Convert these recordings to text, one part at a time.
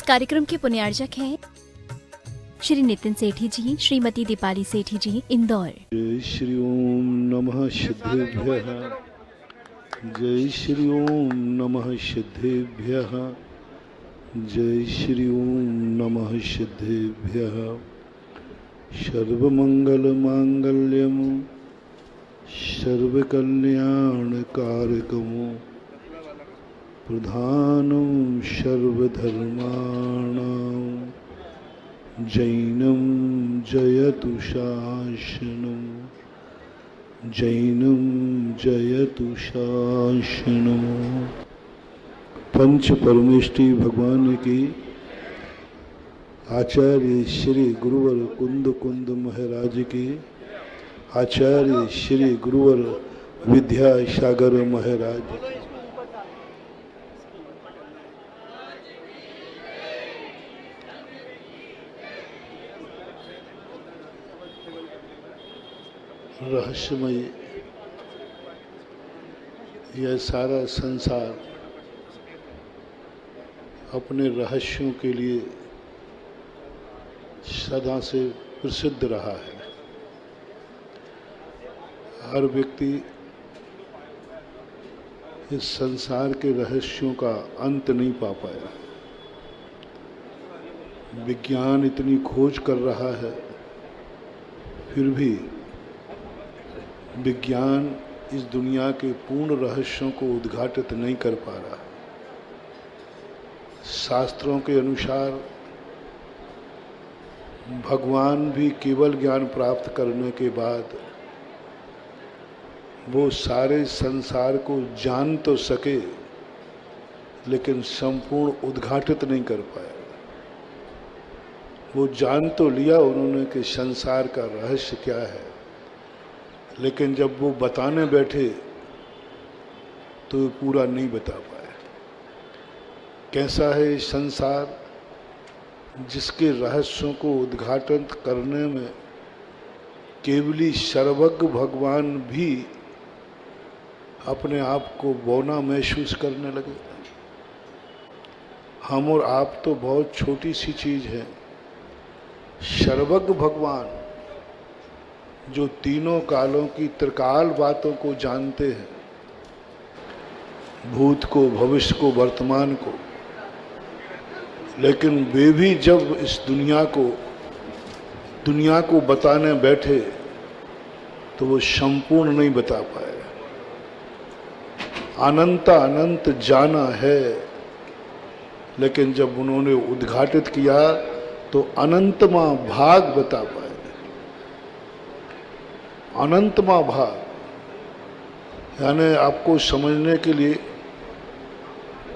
कार्यक्रम के पुण्यार्चक हैं श्री नितिन सेठी जी, श्रीमती दीपाली सेठी जी, इंदौर। जय श्री ओम नमः सिद्धेभ्यः। जय श्री ओम नमः सिद्धेभ्यः। जय श्री ओम नमः सिद्धेभ्यः। सर्वमंगलमांगल्यं सर्वकल्याणकारकं प्रधानं सर्वधर्माणां जैनं जयतु शासनं। जैनं जयतु शासनं। पंच परमेष्टि भगवान की आचार्य श्री गुरुवर कुंद कुंद महाराज की, आचार्य श्री गुरुवर विद्यासागर महाराज की। रहस्यमय यह सारा संसार अपने रहस्यों के लिए सदा से प्रसिद्ध रहा है। हर व्यक्ति इस संसार के रहस्यों का अंत नहीं पा पाया। विज्ञान इतनी खोज कर रहा है, फिर भी विज्ञान इस दुनिया के पूर्ण रहस्यों को उद्घाटित नहीं कर पा रहा। शास्त्रों के अनुसार भगवान भी केवल ज्ञान प्राप्त करने के बाद वो सारे संसार को जान तो सके, लेकिन संपूर्ण उद्घाटित नहीं कर पाया। वो जान तो लिया उन्होंने कि संसार का रहस्य क्या है, लेकिन जब वो बताने बैठे तो वो पूरा नहीं बता पाए। कैसा है संसार जिसके रहस्यों को उद्घाटन करने में केवली सर्वज्ञ भगवान भी अपने आप को बौना महसूस करने लगे। हम और आप तो बहुत छोटी सी चीज है। सर्वज्ञ भगवान जो तीनों कालों की त्रिकाल बातों को जानते हैं, भूत को, भविष्य को, वर्तमान को, लेकिन वे भी जब इस दुनिया को बताने बैठे तो वो संपूर्ण नहीं बता पाए। अनंत जाना है, लेकिन जब उन्होंने उद्घाटित किया तो अनंतमा भाग बता पाए। अनंतमा भाग यानी आपको समझने के लिए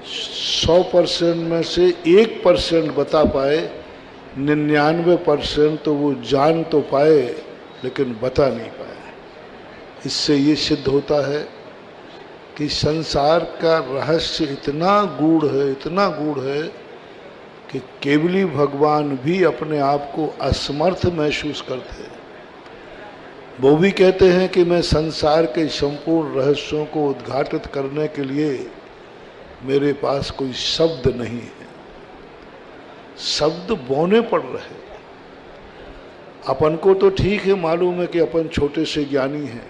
100% में से 1% बता पाए, 99% तो वो जान तो पाए लेकिन बता नहीं पाए। इससे ये सिद्ध होता है कि संसार का रहस्य इतना गूढ़ है कि केवली भगवान भी अपने आप को असमर्थ महसूस करते हैं। वो भी कहते हैं कि मैं संसार के संपूर्ण रहस्यों को उद्घाटित करने के लिए मेरे पास कोई शब्द नहीं है। शब्द बौने पड़ रहे। अपन को तो ठीक है, मालूम है कि अपन छोटे से ज्ञानी हैं।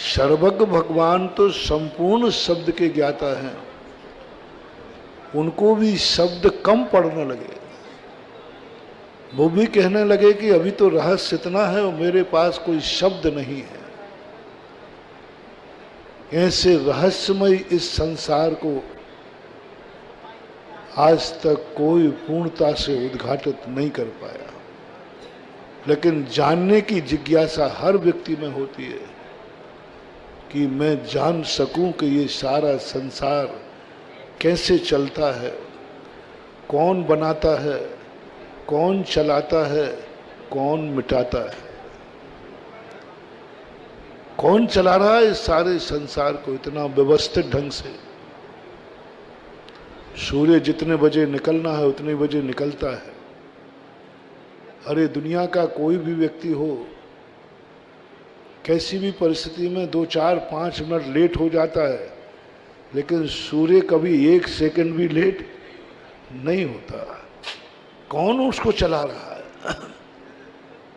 सर्वज्ञ भगवान तो संपूर्ण शब्द के ज्ञाता हैं। उनको भी शब्द कम पड़ने लगे। वो भी कहने लगे कि अभी तो रहस्य इतना है और मेरे पास कोई शब्द नहीं है। ऐसे रहस्यमय इस संसार को आज तक कोई पूर्णता से उद्घाटित नहीं कर पाया, लेकिन जानने की जिज्ञासा हर व्यक्ति में होती है कि मैं जान सकूं कि ये सारा संसार कैसे चलता है, कौन बनाता है, कौन चलाता है, कौन मिटाता है, कौन चला रहा है इस सारे संसार को इतना व्यवस्थित ढंग से। सूर्य जितने बजे निकलना है उतने बजे निकलता है। अरे दुनिया का कोई भी व्यक्ति हो, कैसी भी परिस्थिति में 2, 4, 5 मिनट लेट हो जाता है, लेकिन सूर्य कभी 1 सेकंड भी लेट नहीं होता। कौन उसको चला रहा है,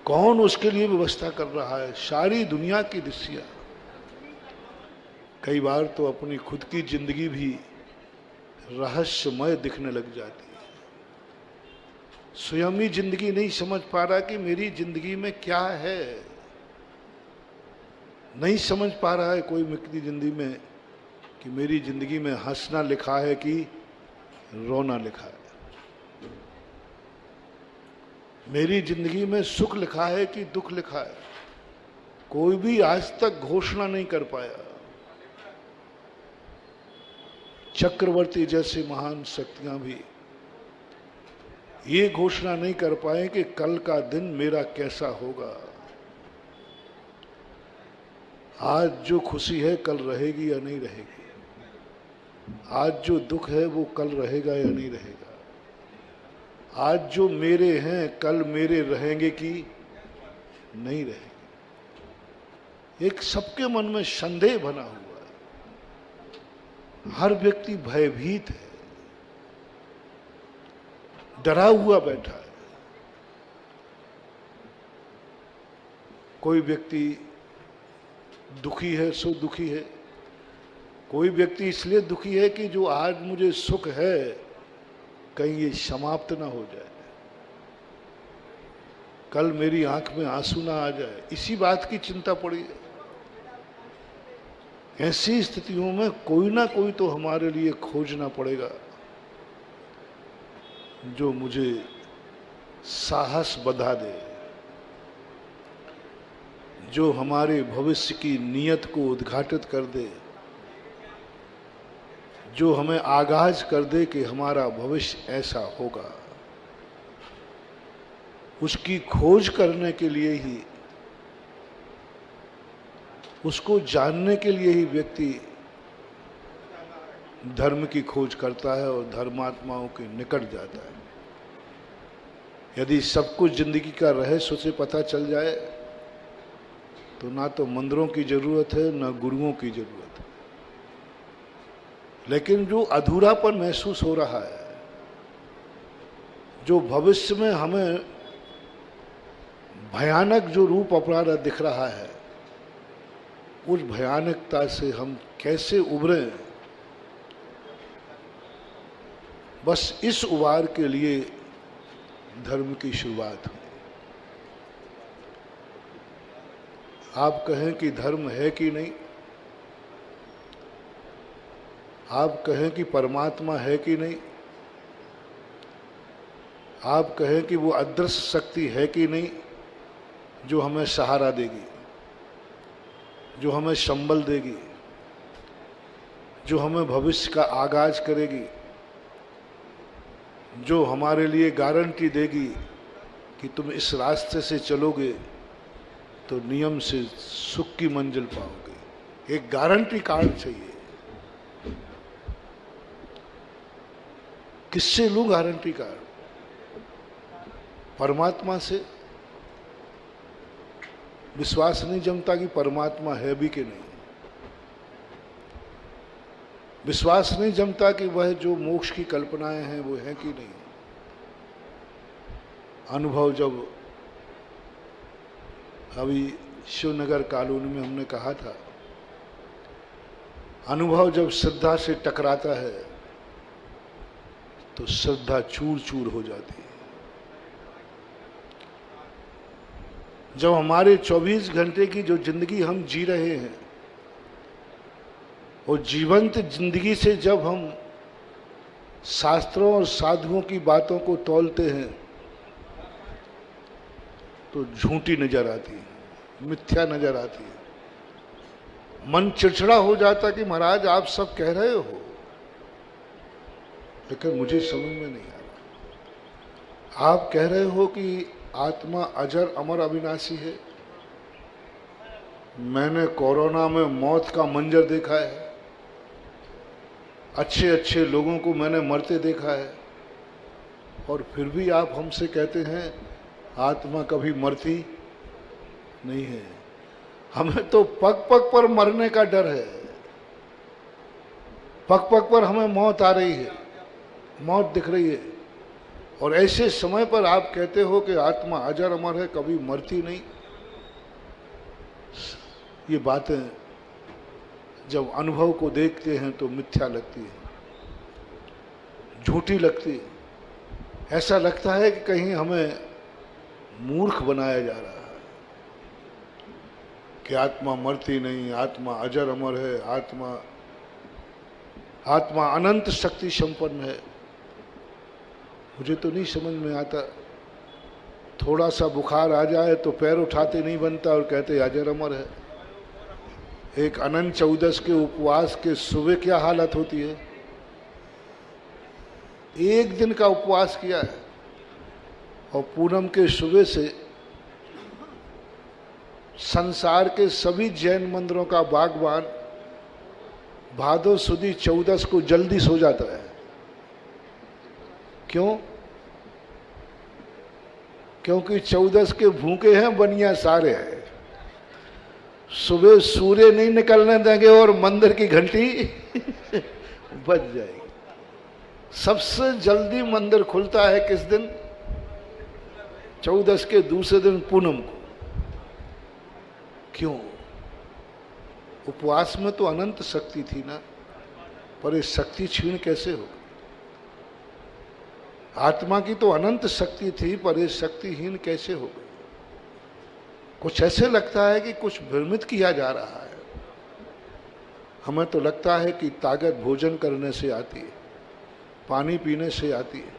कौन उसके लिए व्यवस्था कर रहा है? सारी दुनिया की दृष्टिया। कई बार तो अपनी खुद की जिंदगी भी रहस्यमय दिखने लग जाती है। स्वयं ही जिंदगी नहीं समझ पा रहा कि मेरी जिंदगी में क्या है। नहीं समझ पा रहा है कोई व्यक्ति जिंदगी में कि मेरी जिंदगी में हंसना लिखा है कि रोना लिखा है, मेरी जिंदगी में सुख लिखा है कि दुख लिखा है। कोई भी आज तक घोषणा नहीं कर पाया। चक्रवर्ती जैसी महान शक्तियां भी ये घोषणा नहीं कर पाए कि कल का दिन मेरा कैसा होगा। आज जो खुशी है कल रहेगी या नहीं रहेगी, आज जो दुख है वो कल रहेगा या नहीं रहेगा, आज जो मेरे हैं कल मेरे रहेंगे कि नहीं रहेंगे। एक सबके मन में संदेह बना हुआ है। हर व्यक्ति भयभीत है, डरा हुआ बैठा है। कोई व्यक्ति दुखी है सो दुखी है, कोई व्यक्ति इसलिए दुखी है कि जो आज मुझे सुख है कहीं ये समाप्त ना हो जाए, कल मेरी आंख में आंसू ना आ जाए, इसी बात की चिंता पड़ी है। ऐसी स्थितियों में कोई ना कोई तो हमारे लिए खोजना पड़ेगा जो मुझे साहस बधा दे, जो हमारे भविष्य की नीयत को उद्घाटित कर दे, जो हमें आगाज कर दे कि हमारा भविष्य ऐसा होगा। उसकी खोज करने के लिए ही, उसको जानने के लिए ही व्यक्ति धर्म की खोज करता है और धर्मात्माओं के निकट जाता है। यदि सब कुछ जिंदगी का रहस्य उसे पता चल जाए तो ना तो मंदिरों की जरूरत है ना गुरुओं की जरूरत है। लेकिन जो अधूरापन महसूस हो रहा है, जो भविष्य में हमें भयानक जो रूप अपराध दिख रहा है, उस भयानकता से हम कैसे उभरें, बस इस उबार के लिए धर्म की शुरुआत हुई। आप कहें कि धर्म है कि नहीं, आप कहें कि परमात्मा है कि नहीं, आप कहें कि वो अदृश्य शक्ति है कि नहीं जो हमें सहारा देगी, जो हमें संबल देगी, जो हमें भविष्य का आगाज करेगी, जो हमारे लिए गारंटी देगी कि तुम इस रास्ते से चलोगे तो नियम से सुख की मंजिल पाओगे। एक गारंटी कार्ड चाहिए। किससे लूं गारंटी कार्ड? परमात्मा से। विश्वास नहीं जमता कि परमात्मा है भी कि नहीं। विश्वास नहीं जमता कि वह जो मोक्ष की कल्पनाएं हैं वो हैं कि नहीं। अनुभव जब अभी शिवनगर कॉलोनी में हमने कहा था, अनुभव जब श्रद्धा से टकराता है तो श्रद्धा चूर चूर हो जाती है। जब हमारे 24 घंटे की जो जिंदगी हम जी रहे हैं, और जीवंत जिंदगी से जब हम शास्त्रों और साधुओं की बातों को तौलते हैं तो झूठी नजर आती है, मिथ्या नजर आती है। मन चिड़चिड़ा हो जाता कि महाराज आप सब कह रहे हो, लेकिन मुझे समझ में नहीं आ रहा। आप कह रहे हो कि आत्मा अजर अमर अविनाशी है। मैंने कोरोना में मौत का मंजर देखा है, अच्छे अच्छे लोगों को मैंने मरते देखा है, और फिर भी आप हमसे कहते हैं आत्मा कभी मरती नहीं है। हमें तो पग पग पर मरने का डर है, पग पग पर हमें मौत आ रही है। मौत दिख रही है, और ऐसे समय पर आप कहते हो कि आत्मा अजर अमर है, कभी मरती नहीं। ये बातें जब अनुभव को देखते हैं तो मिथ्या लगती है, झूठी लगती है। ऐसा लगता है कि कहीं हमें मूर्ख बनाया जा रहा है कि आत्मा मरती नहीं, आत्मा अजर अमर है, आत्मा अनंत शक्ति संपन्न है। मुझे तो नहीं समझ में आता। थोड़ा सा बुखार आ जाए तो पैर उठाते नहीं बनता और कहते अजर अमर है। एक अनंत चौदस के उपवास के सुबह क्या हालत होती है। एक दिन का उपवास किया है और पूनम के सुबह से संसार के सभी जैन मंदिरों का बागबान भादो सुदी चौदस को जल्दी सो जाता है। क्यों? क्योंकि चौदस के भूखे हैं बनिया सारे हैं। सुबह सूर्य नहीं निकलने देंगे और मंदिर की घंटी बज जाएगी। सबसे जल्दी मंदिर खुलता है किस दिन? चौदस के दूसरे दिन पूनम को। क्यों? उपवास में तो अनंत शक्ति थी ना, पर ये शक्ति क्षीण कैसे हो? आत्मा की तो अनंत शक्ति थी, पर ये शक्तिहीन कैसे हो गई? कुछ ऐसे लगता है कि कुछ भ्रमित किया जा रहा है। हमें तो लगता है कि ताकत भोजन करने से आती है, पानी पीने से आती है,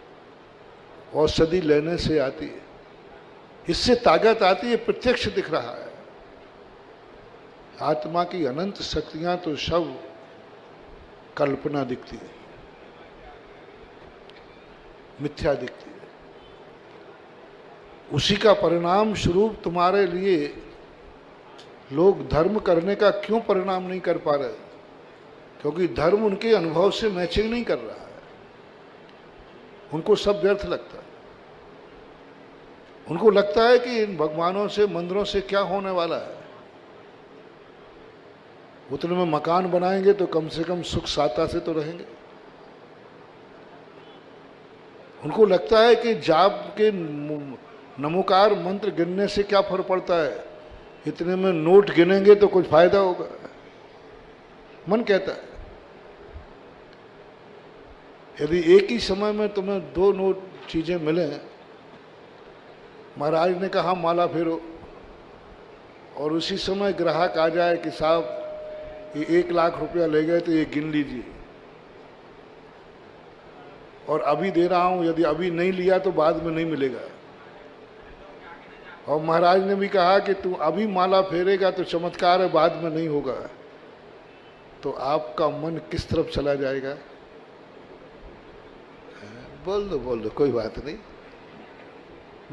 औषधि लेने से आती है, इससे ताकत आती है, प्रत्यक्ष दिख रहा है। आत्मा की अनंत शक्तियां तो सब कल्पना दिखती है, मिथ्या दिखती है। उसी का परिणाम स्वरूप तुम्हारे लिए लोग धर्म करने का क्यों परिणाम नहीं कर पा रहे? क्योंकि धर्म उनके अनुभव से मैचिंग नहीं कर रहा है। उनको सब व्यर्थ लगता है। उनको लगता है कि इन भगवानों से, मंदिरों से क्या होने वाला है। उतने में मकान बनाएंगे तो कम से कम सुख साता से तो रहेंगे। उनको लगता है कि जाप के नमोकार मंत्र गिनने से क्या फर्क पड़ता है, इतने में नोट गिनेंगे तो कुछ फायदा होगा। मन कहता है यदि एक ही समय में तुम्हें दो नोट चीजें मिले, महाराज ने कहा माला फेरो, और उसी समय ग्राहक आ जाए कि साहब ये 1 लाख रुपया ले गए तो ये गिन लीजिए, और अभी दे रहा हूं, यदि अभी नहीं लिया तो बाद में नहीं मिलेगा। और महाराज ने भी कहा कि तू अभी माला फेरेगा तो चमत्कार है, बाद में नहीं होगा। तो आपका मन किस तरफ चला जाएगा? बोल दो कोई बात नहीं।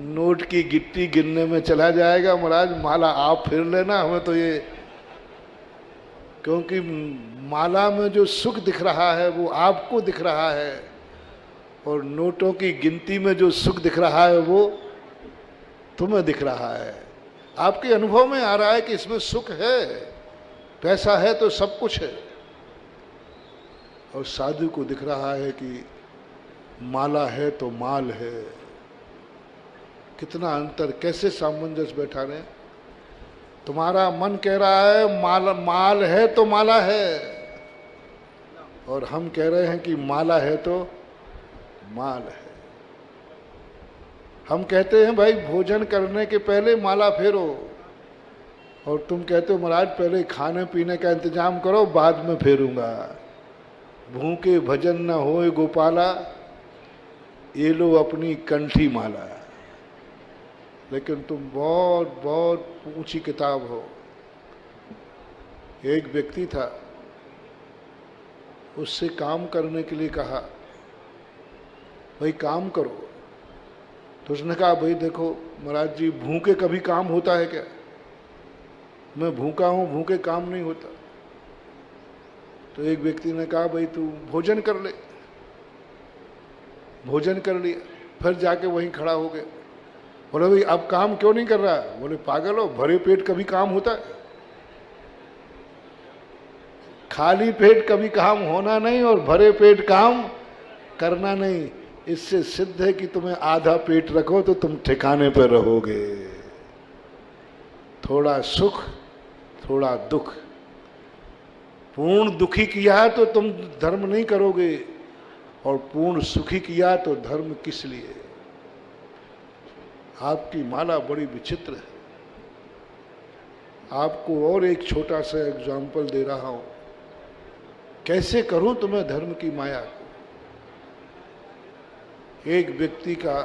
नोट की गिट्टी गिनने में चला जाएगा। महाराज माला आप फेर लेना, हमें तो ये, क्योंकि माला में जो सुख दिख रहा है वो आपको दिख रहा है, और नोटों की गिनती में जो सुख दिख रहा है वो तुम्हें दिख रहा है। आपके अनुभव में आ रहा है कि इसमें सुख है, पैसा है तो सब कुछ है, और साधु को दिख रहा है कि माला है तो माल है। कितना अंतर, कैसे सामंजस्य बैठा रहे। तुम्हारा मन कह रहा है माल है तो माला है, और हम कह रहे हैं कि माला है तो माल है। हम कहते हैं भाई भोजन करने के पहले माला फेरो, और तुम कहते हो महाराज पहले खाने पीने का इंतजाम करो, बाद में फेरूंगा। भूखे भजन न होए गोपाला, ये लो अपनी कंठी माला। लेकिन तुम बहुत बहुत ऊंची किताब हो। एक व्यक्ति था, उससे काम करने के लिए कहा भाई काम करो। तो उसने कहा भाई देखो महाराज जी, भूखे कभी काम होता है क्या? मैं भूखा हूं, भूखे काम नहीं होता। तो एक व्यक्ति ने कहा भाई तू भोजन कर ले। भोजन कर लिया, फिर जाके वहीं खड़ा हो गया। बोले भाई अब काम क्यों नहीं कर रहा है? बोले पागल हो, भरे पेट कभी काम होता है? खाली पेट कभी काम होना नहीं, और भरे पेट काम करना नहीं। इससे सिद्ध है कि तुम्हें आधा पेट रखो तो तुम ठिकाने पर रहोगे। थोड़ा सुख थोड़ा दुख, पूर्ण दुखी किया तो तुम धर्म नहीं करोगे, और पूर्ण सुखी किया तो धर्म किस लिए। आपकी माला बड़ी विचित्र है। आपको और एक छोटा सा एग्जाम्पल दे रहा हूं, कैसे करूं तुम्हें धर्म की माया को। एक व्यक्ति का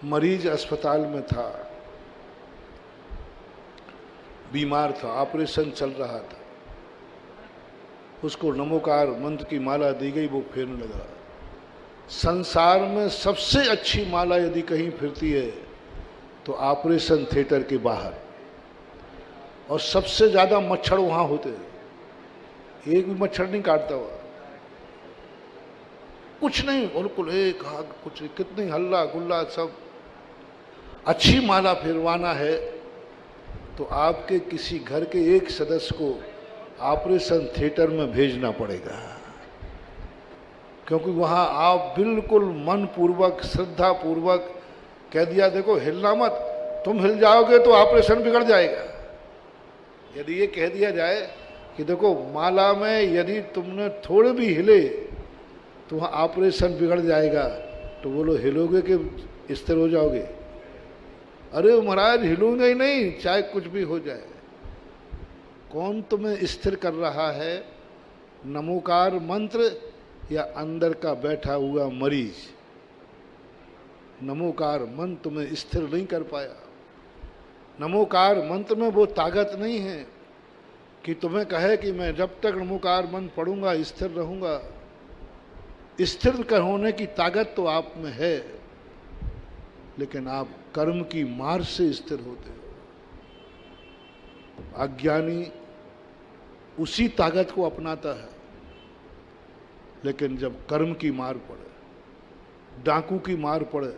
मरीज अस्पताल में था, बीमार था, ऑपरेशन चल रहा था। उसको नमोकार मंत्र की माला दी गई, वो फेरने लगा। संसार में सबसे अच्छी माला यदि कहीं फिरती है तो ऑपरेशन थिएटर के बाहर, और सबसे ज्यादा मच्छर वहां होते हैं। एक भी मच्छर नहीं काटता हुआ, कुछ नहीं, बिल्कुल एक आग, कुछ कितनी हल्ला गुल्ला सब। अच्छी माला फिरवाना है तो आपके किसी घर के एक सदस्य को ऑपरेशन थिएटर में भेजना पड़ेगा, क्योंकि वहां आप बिल्कुल मन पूर्वक श्रद्धा पूर्वक कह दिया, देखो हिलना मत, तुम हिल जाओगे तो ऑपरेशन बिगड़ जाएगा। यदि ये कह दिया जाए कि देखो माला में यदि तुमने थोड़े भी हिले तो वहाँ ऑपरेशन बिगड़ जाएगा, तो बोलो हिलोगे कि स्थिर हो जाओगे। अरे महाराज हिलूंगे ही नहीं, चाहे कुछ भी हो जाए। कौन तुम्हें स्थिर कर रहा है, नमोकार मंत्र या अंदर का बैठा हुआ मरीज। नमोकार मंत्र तुम्हें स्थिर नहीं कर पाया। नमोकार मंत्र में वो ताकत नहीं है कि तुम्हें कहे कि मैं जब तक नमोकार मंत्र पढ़ूंगा स्थिर रहूंगा। स्थिर कर होने की ताकत तो आप में है, लेकिन आप कर्म की मार से स्थिर होते हो। अज्ञानी उसी ताकत को अपनाता है, लेकिन जब कर्म की मार पड़े, डाकू की मार पड़े,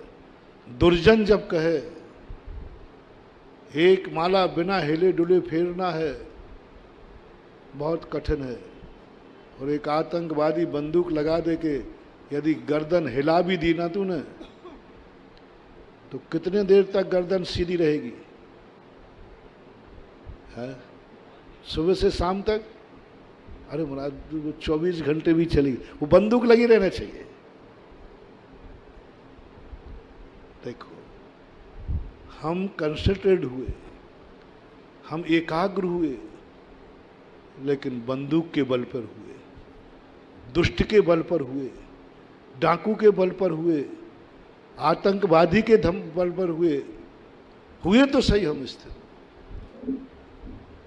दुर्जन जब कहे एक माला बिना हिले डुले फेरना है, बहुत कठिन है। और एक आतंकवादी बंदूक लगा दे के यदि गर्दन हिला भी दी ना तूने, तो कितने देर तक गर्दन सीधी रहेगी है? सुबह से शाम तक? अरे महाराज वो 24 घंटे भी चली, वो बंदूक लगी रहना चाहिए। देखो, हम कंसंट्रेट हुए, हम एकाग्र हुए, लेकिन बंदूक के बल पर हुए, दुष्ट के बल पर हुए, डाकू के बल पर हुए, आतंकवादी के बल पर हुए तो सही हम स्थिर।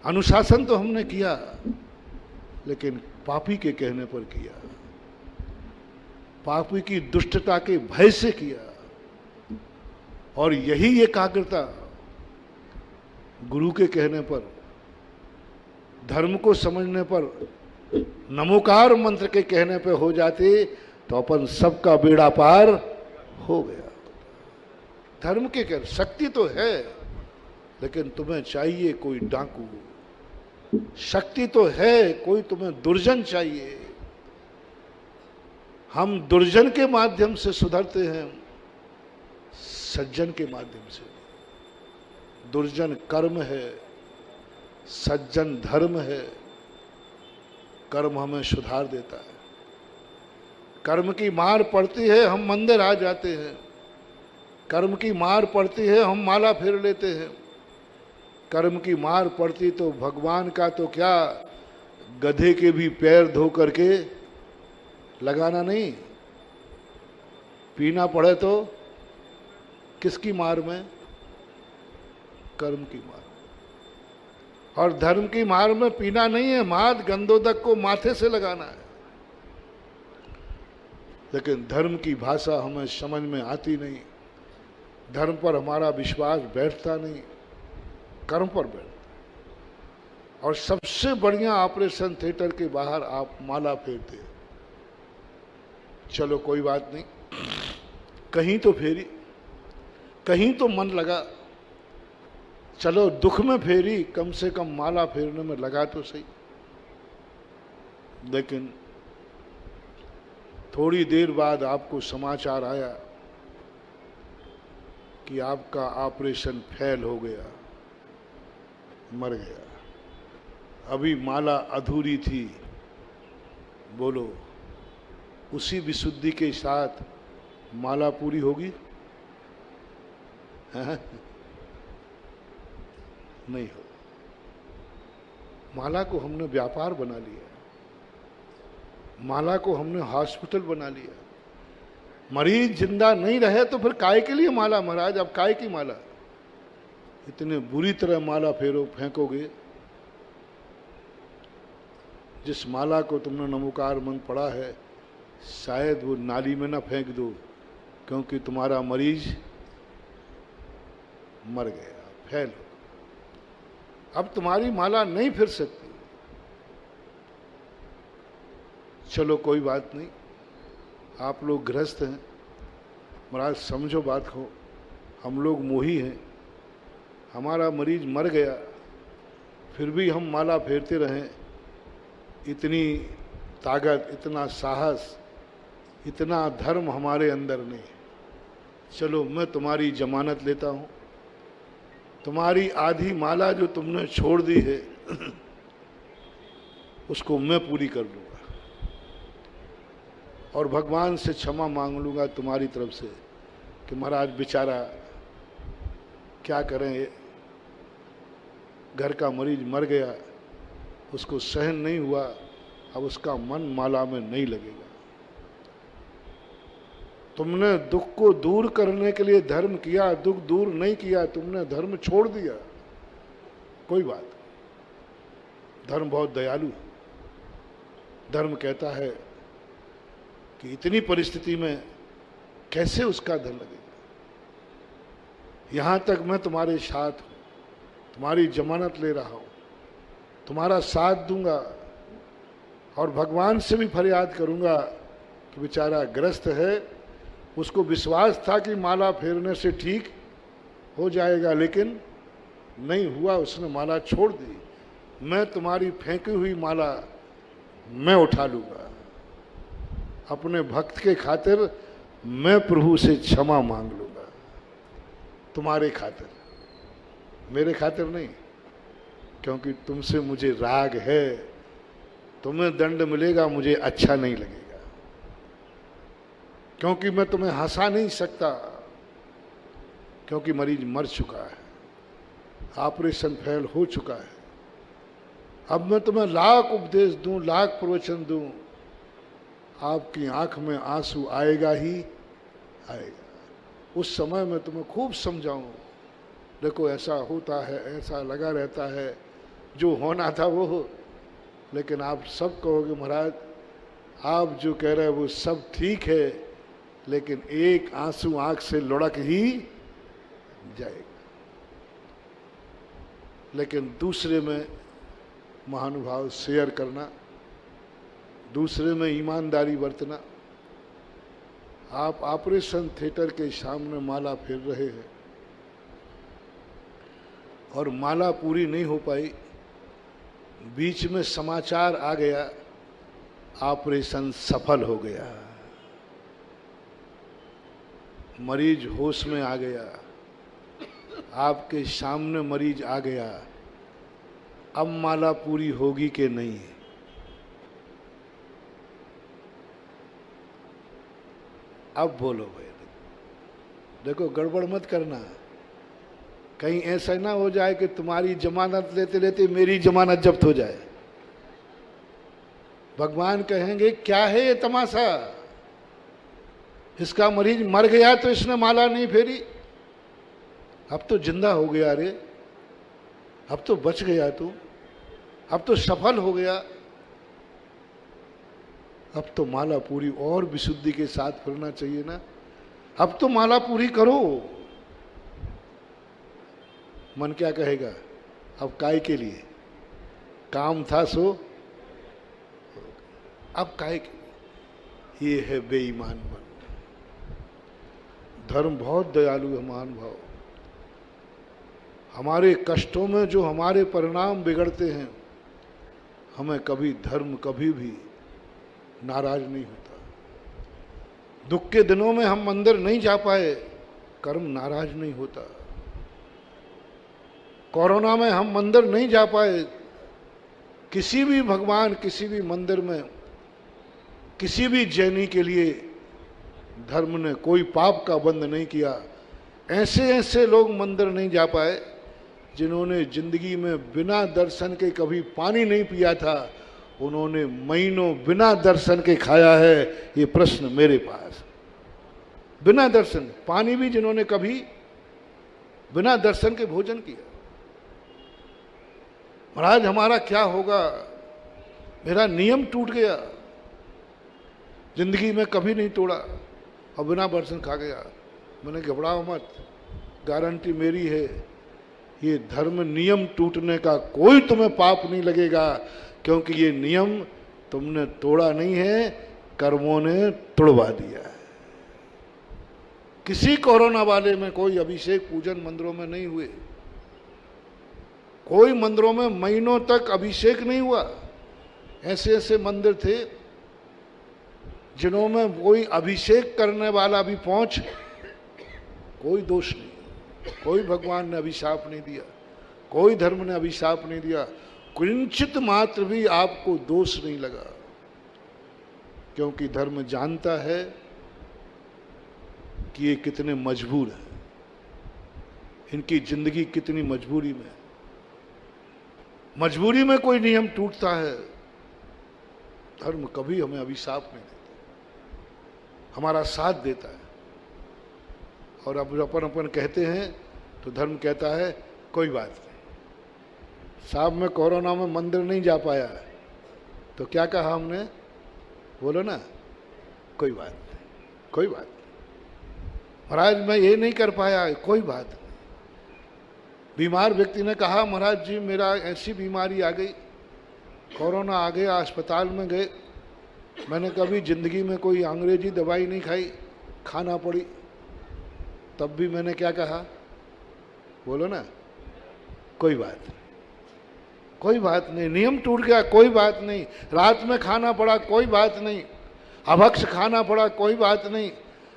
अनुशासन तो हमने किया, लेकिन पापी के कहने पर किया, पापी की दुष्टता के भय से किया। और यही एकाग्रता गुरु के कहने पर, धर्म को समझने पर, नमोकार मंत्र के कहने पे हो जाती तो अपन सबका बेड़ा पार हो गया। धर्म के कह शक्ति तो है, लेकिन तुम्हें चाहिए कोई डाकू। शक्ति तो है, कोई तुम्हें दुर्जन चाहिए। हम दुर्जन के माध्यम से सुधरते हैं, सज्जन के माध्यम से। दुर्जन कर्म है, सज्जन धर्म है। कर्म हमें सुधार देता है। कर्म की मार पड़ती है, हम मंदिर आ जाते हैं। कर्म की मार पड़ती है, हम माला फेर लेते हैं। कर्म की मार पड़ती तो भगवान का तो क्या, गधे के भी पैर धो करके लगाना नहीं। पीना पड़े तो किसकी मार में? कर्म की मार। और धर्म की मार में पीना नहीं है, माद गंधोदक को माथे से लगाना है। लेकिन धर्म की भाषा हमें समझ में आती नहीं, धर्म पर हमारा विश्वास बैठता नहीं, कर्म पर बैठता। और सबसे बढ़िया ऑपरेशन थिएटर के बाहर आप माला फेरते। चलो कोई बात नहीं, कहीं तो फेरी, कहीं तो मन लगा। चलो दुख में फेरी, कम से कम माला फेरने में लगा तो सही। लेकिन थोड़ी देर बाद आपको समाचार आया कि आपका ऑपरेशन फेल हो गया, मर गया। अभी माला अधूरी थी। बोलो, उसी विशुद्धि के साथ माला पूरी होगी? हाँ? नहीं हो। माला को हमने व्यापार बना लिया, माला को हमने हॉस्पिटल बना लिया। मरीज जिंदा नहीं रहे तो फिर काय के लिए माला महाराज? अब काय की माला? इतने बुरी तरह माला फेंकोगे। जिस माला को तुमने नमोकार मंत्र पढ़ा है, शायद वो नाली में ना फेंक दो, क्योंकतुम्हारा मरीज मर गया, फेल हो। अब तुम्हारी माला नहीं फिर सकती। चलो कोई बात नहीं, आप लोग गृहस्थ हैं महाराज, समझो बात को। हम लोग मोही हैं, हमारा मरीज मर गया, फिर भी हम माला फेरते रहें। इतनी ताकत, इतना साहस, इतना धर्म हमारे अंदर नहीं। चलो मैं तुम्हारी जमानत लेता हूँ, तुम्हारी आधी माला जो तुमने छोड़ दी है उसको मैं पूरी कर लूँगा, और भगवान से क्षमा मांग लूँगा तुम्हारी तरफ से कि महाराज बेचारा क्या करें, घर का मरीज मर गया, उसको सहन नहीं हुआ, अब उसका मन माला में नहीं लगेगा। तुमने दुख को दूर करने के लिए धर्म किया, दुख दूर नहीं किया, तुमने धर्म छोड़ दिया। कोई बात, धर्म बहुत दयालु है। धर्म कहता है कि इतनी परिस्थिति में कैसे उसका धन लगेगा। यहां तक मैं तुम्हारे साथ हूं, तुम्हारी जमानत ले रहा हूं, तुम्हारा साथ दूंगा, और भगवान से भी फरियाद करूंगा कि बेचारा ग्रस्त है, उसको विश्वास था कि माला फेरने से ठीक हो जाएगा, लेकिन नहीं हुआ, उसने माला छोड़ दी। मैं तुम्हारी फेंकी हुई माला मैं उठा लूंगा। अपने भक्त के खातिर मैं प्रभु से क्षमा मांग लूंगा, तुम्हारे खातिर, मेरे खातिर नहीं, क्योंकि तुमसे मुझे राग है। तुम्हें दंड मिलेगा, मुझे अच्छा नहीं लगेगा, क्योंकि मैं तुम्हें हंसा नहीं सकता, क्योंकि मरीज मर चुका है, ऑपरेशन फेल हो चुका है। अब मैं तुम्हें लाख उपदेश दूं, लाख प्रवचन दूं, आपकी आंख में आंसू आएगा ही आएगा। उस समय मैं तुम्हें खूब समझाऊं, देखो ऐसा होता है, ऐसा लगा रहता है, जो होना था वो हो। लेकिन आप सब कहोगे महाराज आप जो कह रहे हैं वो सब ठीक है, लेकिन एक आंसू आंख से लुढ़क ही जाएगा। लेकिन दूसरे में महानुभाव शेयर करना, दूसरे में ईमानदारी बरतना। आप ऑपरेशन थिएटर के सामने माला फेर रहे हैं और माला पूरी नहीं हो पाई, बीच में समाचार आ गया ऑपरेशन सफल हो गया, मरीज होश में आ गया, आपके सामने मरीज आ गया। अब माला पूरी होगी कि नहीं? अब बोलो भाई, देखो गड़बड़ मत करना, कहीं ऐसा ना हो जाए कि तुम्हारी जमानत लेते लेते मेरी जमानत जब्त हो जाए। भगवान कहेंगे क्या है ये तमाशा, इसका मरीज मर गया तो इसने माला नहीं फेरी, अब तो जिंदा हो गया रे, अब तो बच गया तू, अब तो सफल हो गया, अब तो माला पूरी और विशुद्धि के साथ फिरना चाहिए ना, अब तो माला पूरी करो। मन क्या कहेगा, अब काय के लिए, काम था सो, अब काय के लिए? ये है बेईमान मन। धर्म बहुत दयालु है महानुभाव। हमारे कष्टों में जो हमारे परिणाम बिगड़ते हैं, हमें कभी धर्म कभी भी नाराज नहीं होता। दुख के दिनों में हम मंदिर नहीं जा पाए, कर्म नाराज नहीं होता। कोरोना में हम मंदिर नहीं जा पाए, किसी भी भगवान, किसी भी मंदिर में, किसी भी जैनी के लिए धर्म ने कोई पाप का बंद नहीं किया। ऐसे ऐसे लोग मंदिर नहीं जा पाए जिन्होंने जिंदगी में बिना दर्शन के कभी पानी नहीं पिया था, उन्होंने महीनों बिना दर्शन के खाया है। ये प्रश्न मेरे पास, बिना दर्शन पानी भी जिन्होंने कभी बिना दर्शन के भोजन किया। महाराज हमारा क्या होगा, मेरा नियम टूट गया, जिंदगी में कभी नहीं तोड़ा और बिना दर्शन खा गया। मैंने घबराओ मत, गारंटी मेरी है, ये धर्म नियम टूटने का कोई तुम्हें पाप नहीं लगेगा, क्योंकि ये नियम तुमने तोड़ा नहीं है, कर्मों ने तोड़वा दिया है। किसी कोरोना वाले में कोई अभिषेक पूजन मंदिरों में नहीं हुए, कोई मंदिरों में महीनों तक अभिषेक नहीं हुआ। ऐसे ऐसे मंदिर थे जिन्होंने कोई अभिषेक करने वाला भी पहुंच, कोई दोष नहीं, कोई भगवान ने अभिशाप नहीं दिया, कोई धर्म ने अभिशाप नहीं दिया, किंचित मात्र भी आपको दोष नहीं लगा, क्योंकि धर्म जानता है कि ये कितने मजबूर हैं, इनकी जिंदगी कितनी मजबूरी में। मजबूरी में कोई नियम टूटता है, धर्म कभी हमें अभिशाप नहीं देता, हमारा साथ देता है। और अब अपन अपन कहते हैं तो धर्म कहता है कोई बात नहीं, साहब मैं कोरोना में मंदिर नहीं जा पाया, तो क्या कहा हमने, बोलो ना, कोई बात नहीं, कोई बात नहीं। महाराज मैं ये नहीं कर पाया, कोई बात नहीं। बीमार व्यक्ति ने कहा महाराज जी मेरा ऐसी बीमारी आ गई, कोरोना आ गया, अस्पताल में गए, मैंने कभी जिंदगी में कोई अंग्रेजी दवाई नहीं खाई, खाना पड़ी, तब भी मैंने क्या कहा, बोलो ना, कोई बात नहीं, कोई बात नहीं। नियम टूट गया, कोई बात नहीं। रात में खाना पड़ा, कोई बात नहीं। अभक्ष खाना पड़ा, कोई बात नहीं।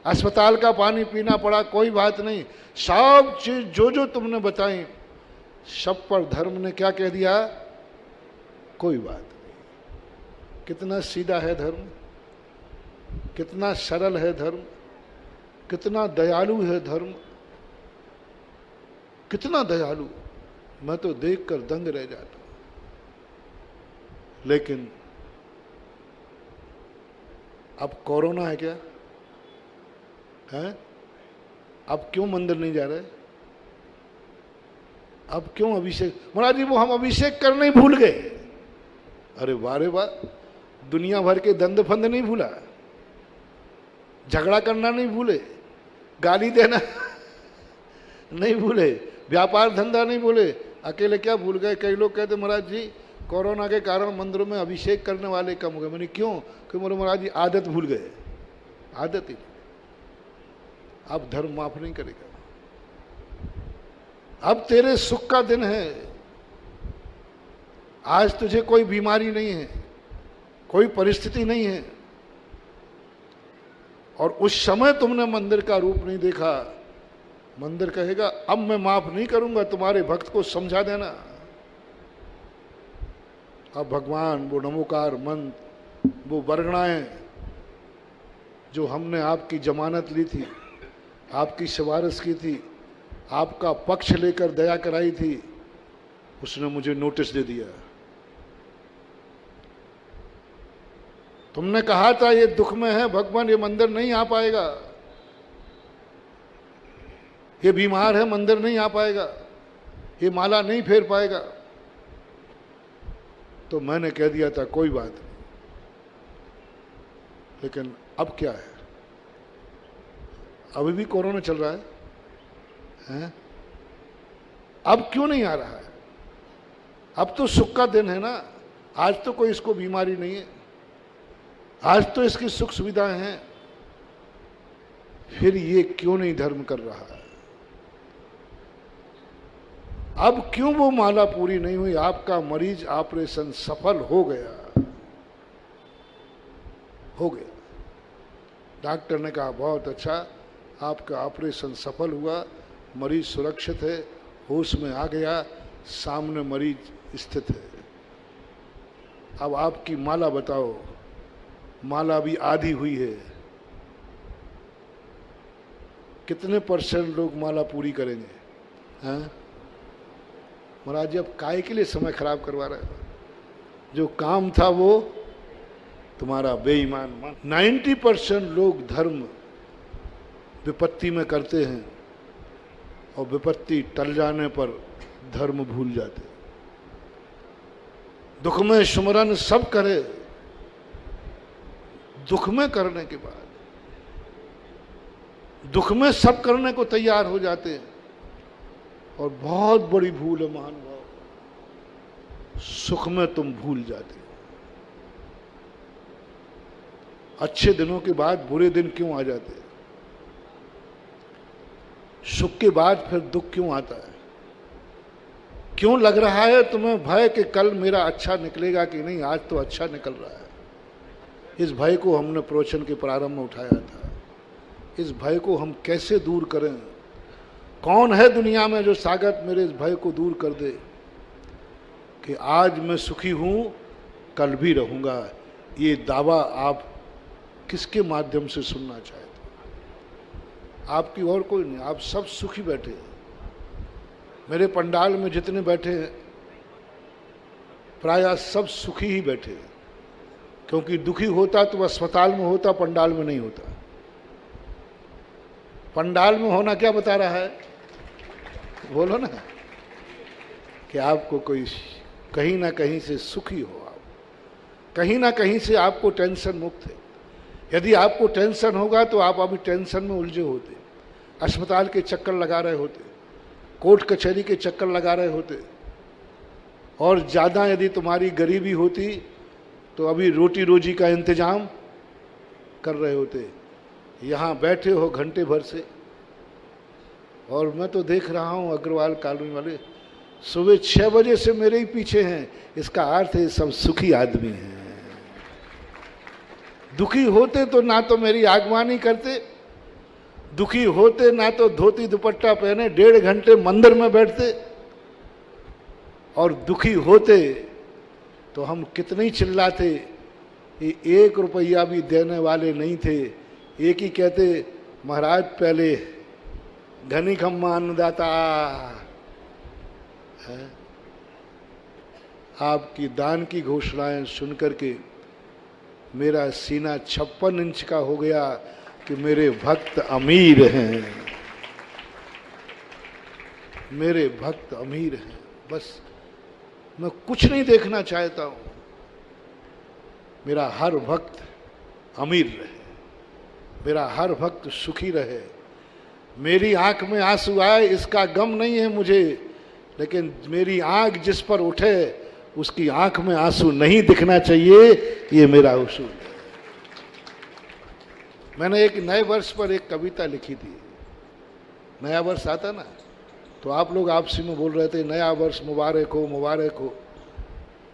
अस्पताल का पानी पीना पड़ा, कोई बात नहीं। सब चीज जो जो तुमने बताई, सब पर धर्म ने क्या कह दिया, कोई बात नहीं। कितना सीधा है धर्म, कितना सरल है धर्म, कितना दयालु है धर्म, कितना दयालु, मैं तो देखकर दंग रह जाता। लेकिन अब कोरोना है क्या है, अब क्यों मंदिर नहीं जा रहे, अब क्यों अभिषेक, महाराज जी वो हम अभिषेक करना ही भूल गए। अरे वाह रे वाह, दुनिया भर के दंड फंद नहीं भूला, झगड़ा करना नहीं भूले, गाली देना नहीं भूले, व्यापार धंधा नहीं भूले, अकेले क्या भूल गए। कई लोग कहते महाराज जी कोरोना के कारण मंदिरों में अभिषेक करने वाले कम हो गए। मैंने क्यों, क्यों बोले महाराज जी आदत भूल गए, आदत ही। अब धर्म माफ नहीं करेगा, अब तेरे सुख का दिन है, आज तुझे कोई बीमारी नहीं है, कोई परिस्थिति नहीं है, और उस समय तुमने मंदिर का रूप नहीं देखा। मंदिर कहेगा अब मैं माफ नहीं करूंगा, तुम्हारे भक्त को समझा देना। अब भगवान वो नमोकार मंत्र, वो वर्गणाएं जो हमने आपकी जमानत ली थी, आपकी सिफारिश की थी, आपका पक्ष लेकर दया कराई थी, उसने मुझे नोटिस दे दिया। तुमने कहा था ये दुख में है भगवान, ये मंदिर नहीं आ पाएगा, ये बीमार है मंदिर नहीं आ पाएगा, ये माला नहीं फेर पाएगा, तो मैंने कह दिया था कोई बात नहीं। लेकिन अब क्या है, अभी भी कोरोना चल रहा है? अब क्यों नहीं आ रहा है? अब तो सुख का दिन है ना, आज तो कोई इसको बीमारी नहीं है, आज तो इसकी सुख सुविधाएं हैं, फिर ये क्यों नहीं धर्म कर रहा है? अब क्यों वो माला पूरी नहीं हुई? आपका मरीज ऑपरेशन सफल हो गया, हो गया। डॉक्टर ने कहा बहुत अच्छा, आपका ऑपरेशन सफल हुआ, मरीज सुरक्षित है, होश में आ गया, सामने मरीज स्थित है। अब आपकी माला बताओ। माला भी आधी हुई है। कितने % लोग माला पूरी करेंगे? हैं महाराज जी, अब काय के लिए समय खराब करवा रहे हो? जो काम था वो तुम्हारा बेईमान मन। 90% लोग धर्म विपत्ति में करते हैं और विपत्ति टल जाने पर धर्म भूल जाते। दुख में सुमरन सब करे, दुख में करने के बाद दुख में सब करने को तैयार हो जाते हैं। और बहुत बड़ी भूल है महानुभाव, सुख में तुम भूल जाते हो। अच्छे दिनों के बाद बुरे दिन क्यों आ जाते हैं? सुख के बाद फिर दुख क्यों आता है? क्यों लग रहा है तुम्हें भय कि कल मेरा अच्छा निकलेगा कि नहीं? आज तो अच्छा निकल रहा है। इस भय को हमने प्रवचन के प्रारंभ में उठाया था। इस भय को हम कैसे दूर करें? कौन है दुनिया में जो सागत मेरे इस भय को दूर कर दे कि आज मैं सुखी हूं, कल भी रहूंगा? ये दावा आप किसके माध्यम से सुनना चाहते? आपकी और कोई नहीं, आप सब सुखी बैठे हैं। मेरे पंडाल में जितने बैठे हैं प्रायः सब सुखी ही बैठे हैं, क्योंकि दुखी होता तो अस्पताल में होता, पंडाल में नहीं होता। पंडाल में होना क्या बता रहा है? बोलो ना, कि आपको कोई कहीं ना कहीं से सुखी हो, आप कहीं ना कहीं से आपको टेंशन मुक्त है। यदि आपको टेंशन होगा तो आप अभी टेंशन में उलझे होते, अस्पताल के चक्कर लगा रहे होते, कोर्ट कचहरी के चक्कर लगा रहे होते। और ज़्यादा यदि तुम्हारी गरीबी होती तो अभी रोटी रोजी का इंतजाम कर रहे होते। यहाँ बैठे हो घंटे भर से, और मैं तो देख रहा हूँ अग्रवाल कॉलोनी वाले सुबह 6 बजे से मेरे ही पीछे हैं। इसका अर्थ है सब सुखी आदमी हैं। दुखी होते तो ना तो मेरी आगवानी करते, दुखी होते ना तो धोती दुपट्टा पहने 1.5 घंटे मंदिर में बैठते, और दुखी होते तो हम कितने ही चिल्लाते। ये 1 रुपया भी देने वाले नहीं थे। एक ही कहते, महाराज पहले घनी खम्मा अन्नदाता है। आपकी दान की घोषणाएं सुनकर के मेरा सीना 56 इंच का हो गया कि मेरे भक्त अमीर हैं, मेरे भक्त अमीर हैं। बस मैं कुछ नहीं देखना चाहता हूं, मेरा हर भक्त अमीर रहे, मेरा हर भक्त सुखी रहे। मेरी आंख में आंसू आए इसका गम नहीं है मुझे, लेकिन मेरी आंख जिस पर उठे उसकी आंख में आंसू नहीं दिखना चाहिए, ये मेरा उसूल है। मैंने एक नए वर्ष पर एक कविता लिखी थी। नया वर्ष आता ना, तो आप लोग आपसी में बोल रहे थे नया वर्ष मुबारक हो, मुबारक हो।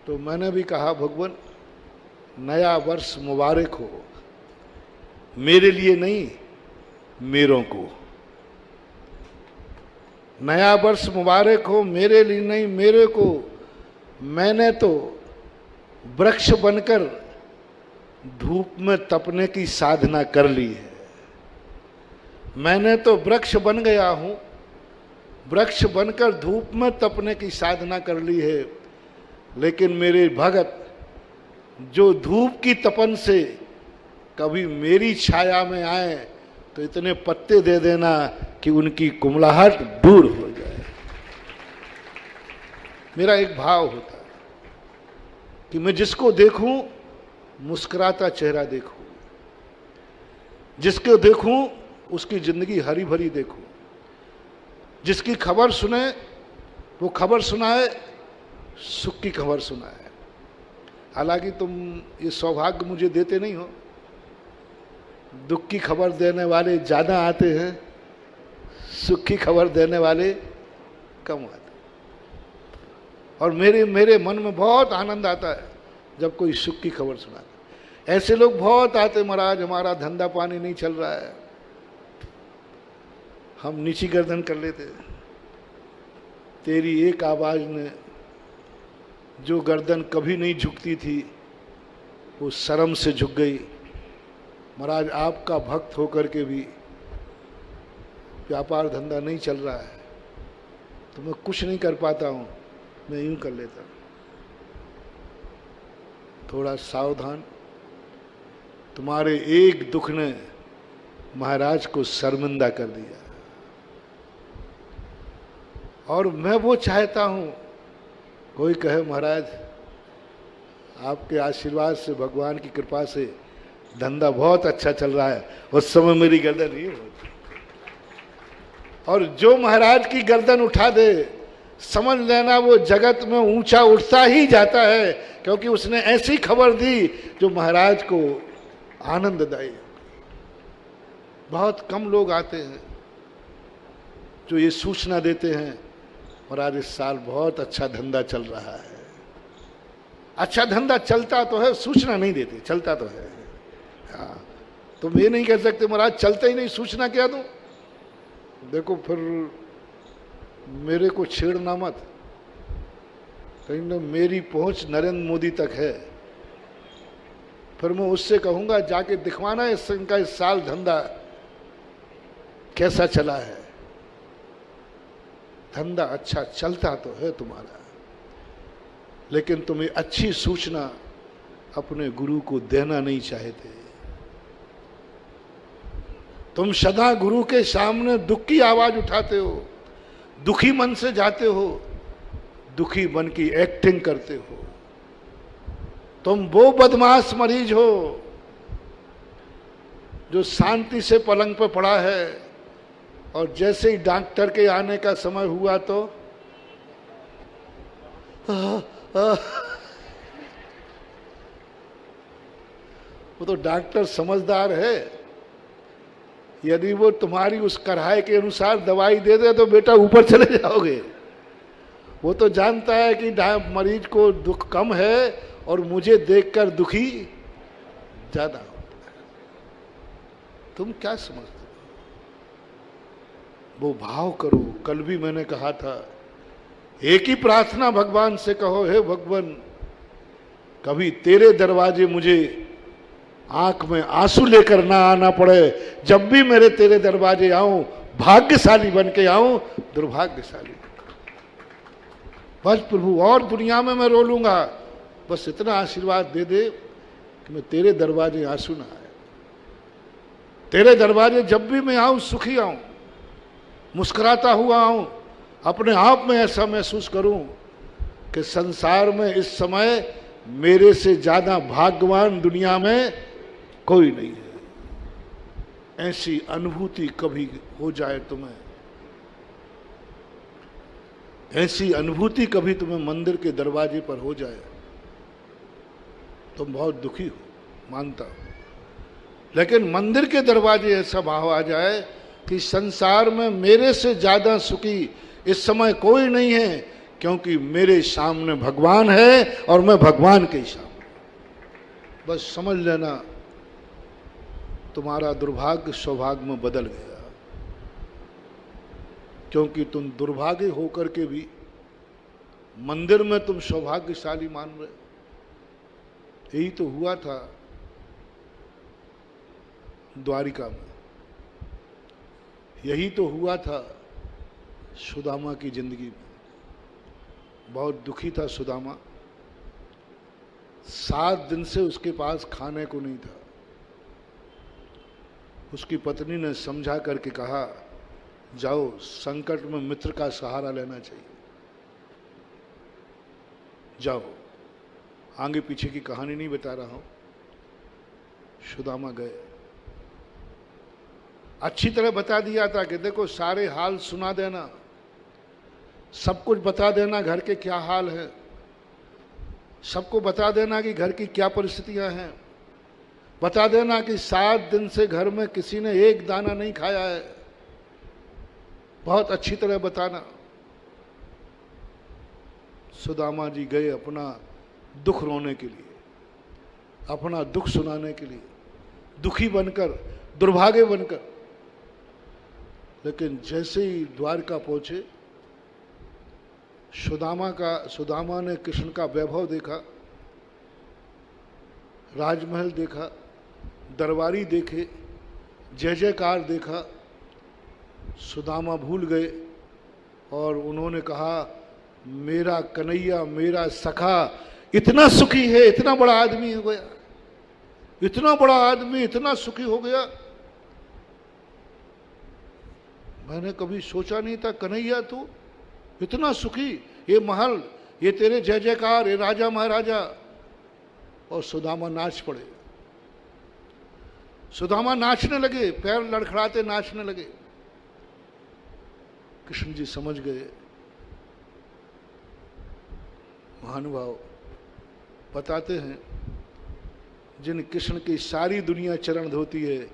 तो मैंने भी कहा भगवान नया वर्ष मुबारक हो, मेरे लिए नहीं मेरों को। नया वर्ष मुबारक हो मेरे लिए नहीं मेरे को। मैंने तो वृक्ष बनकर धूप में तपने की साधना कर ली है। मैंने तो वृक्ष बन गया हूं, वृक्ष बनकर धूप में तपने की साधना कर ली है। लेकिन मेरे भगत जो धूप की तपन से कभी मेरी छाया में आए तो इतने पत्ते दे देना कि उनकी कुमलाहट दूर हो जाए। मेरा एक भाव होता है कि मैं जिसको देखूं मुस्कुराता चेहरा देखूं, जिसको देखूं उसकी जिंदगी हरी भरी देखूं, जिसकी खबर सुने वो खबर सुनाए, सुख की खबर सुनाए। हालांकि तुम ये सौभाग्य मुझे देते नहीं हो, दुख की खबर देने वाले ज्यादा आते हैं, सुख की खबर देने वाले कम आते। और मेरे मन में बहुत आनंद आता है जब कोई सुख की खबर सुनाता। ऐसे लोग बहुत आते, महाराज हमारा धंधा पानी नहीं चल रहा है। हम नीची गर्दन कर लेते। तेरी एक आवाज ने जो गर्दन कभी नहीं झुकती थी वो शर्म से झुक गई। महाराज आपका भक्त होकर के भी व्यापार धंधा नहीं चल रहा है तो मैं कुछ नहीं कर पाता हूं, मैं यूं कर लेता हूं। थोड़ा सावधान, तुम्हारे एक दुख ने महाराज को शर्मिंदा कर दिया। और मैं वो चाहता हूं, कोई कहे महाराज आपके आशीर्वाद से, भगवान की कृपा से धंधा बहुत अच्छा चल रहा है, उस समय मेरी गर्दन ये होती। और जो महाराज की गर्दन उठा दे, समझ लेना वो जगत में ऊंचा उठता ही जाता है, क्योंकि उसने ऐसी खबर दी जो महाराज को आनंददायी। बहुत कम लोग आते हैं जो ये सूचना देते हैं महाराज इस साल बहुत अच्छा धंधा चल रहा है। अच्छा धंधा चलता तो है, सूचना नहीं देते, चलता तो है। हाँ, तुम ये नहीं कह सकते महाराज चलता ही नहीं, सूचना क्या दूं। देखो फिर मेरे को छेड़ना मत, कहीं ना मेरी पहुंच नरेंद्र मोदी तक है, फिर मैं उससे कहूंगा जाके दिखवाना इनका इस साल धंधा कैसा चला है। धंधा अच्छा चलता तो है तुम्हारा, लेकिन तुम्हें अच्छी सूचना अपने गुरु को देना नहीं चाहते। तुम सदा गुरु के सामने दुख की आवाज उठाते हो, दुखी मन से जाते हो, दुखी मन की एक्टिंग करते हो। तुम वो बदमाश मरीज हो जो शांति से पलंग पर पड़ा है और जैसे ही डॉक्टर के आने का समय हुआ तो वो तो डॉक्टर समझदार है, यदि वो तुम्हारी उस कढ़ाई के अनुसार दवाई दे दे तो बेटा ऊपर चले जाओगे। वो तो जानता है कि मरीज को दुख कम है और मुझे देखकर दुखी ज्यादा होता है। तुम क्या समझते हो? वो भाव करो। कल भी मैंने कहा था, एक ही प्रार्थना भगवान से कहो, हे भगवान कभी तेरे दरवाजे मुझे आंख में आंसू लेकर ना आना पड़े। जब भी मेरे तेरे दरवाजे आऊं भाग्यशाली बन के आऊं, दुर्भाग्यशाली बस प्रभु, और दुनिया में मैं रो लूंगा, बस इतना आशीर्वाद दे दे कि मैं तेरे दरवाजे आंसू ना आए। तेरे दरवाजे जब भी मैं आऊं सुखी आऊं, मुस्कुराता हुआ आऊं, अपने आप में ऐसा महसूस करूं कि संसार में इस समय मेरे से ज्यादा भाग्यवान दुनिया में कोई नहीं है। ऐसी अनुभूति कभी हो जाए तुम्हें, ऐसी अनुभूति कभी तुम्हें मंदिर के दरवाजे पर हो जाए, तुम बहुत दुखी हो, मानता हो। लेकिन मंदिर के दरवाजे ऐसा भाव आ जाए कि संसार में मेरे से ज्यादा सुखी इस समय कोई नहीं है, क्योंकि मेरे सामने भगवान है और मैं भगवान के सामने। बस समझ लेना तुम्हारा दुर्भाग्य सौभाग्य में बदल गया, क्योंकि तुम दुर्भाग्य होकर के भी मंदिर में तुम सौभाग्यशाली मान रहे। यही तो हुआ था द्वारिका में, यही तो हुआ था सुदामा की जिंदगी में। बहुत दुखी था सुदामा, 7 दिन से उसके पास खाने को नहीं था। उसकी पत्नी ने समझा करके कहा, जाओ संकट में मित्र का सहारा लेना चाहिए, जाओ। आगे पीछे की कहानी नहीं बता रहा हूं। सुदामा गए, अच्छी तरह बता दिया था कि देखो सारे हाल सुना देना, सब कुछ बता देना, घर के क्या हाल है, सबको बता देना कि घर की क्या परिस्थितियां हैं, बता देना कि 7 दिन से घर में किसी ने एक दाना नहीं खाया है, बहुत अच्छी तरह बताना। सुदामा जी गए अपना दुख रोने के लिए। अपना दुख सुनाने के लिए, दुखी बनकर, दुर्भागे बनकर। लेकिन जैसे ही द्वारका पहुंचे, सुदामा ने कृष्ण का वैभव देखा, राजमहल देखा, दरबारी देखे, जय जयकार देखा। सुदामा भूल गए और उन्होंने कहा, मेरा कन्हैया, मेरा सखा इतना सुखी है, इतना बड़ा आदमी हो गया, इतना बड़ा आदमी इतना सुखी हो गया, मैंने कभी सोचा नहीं था। कन्हैया तू इतना सुखी, ये महल, ये तेरे जय जयकार, ये राजा महाराजा। और सुदामा नाच पड़े, सुदामा नाचने लगे, पैर लड़खड़ाते नाचने लगे। कृष्ण जी समझ गए, महानुभाव बताते हैं, जिन कृष्ण की सारी दुनिया चरण धोती है,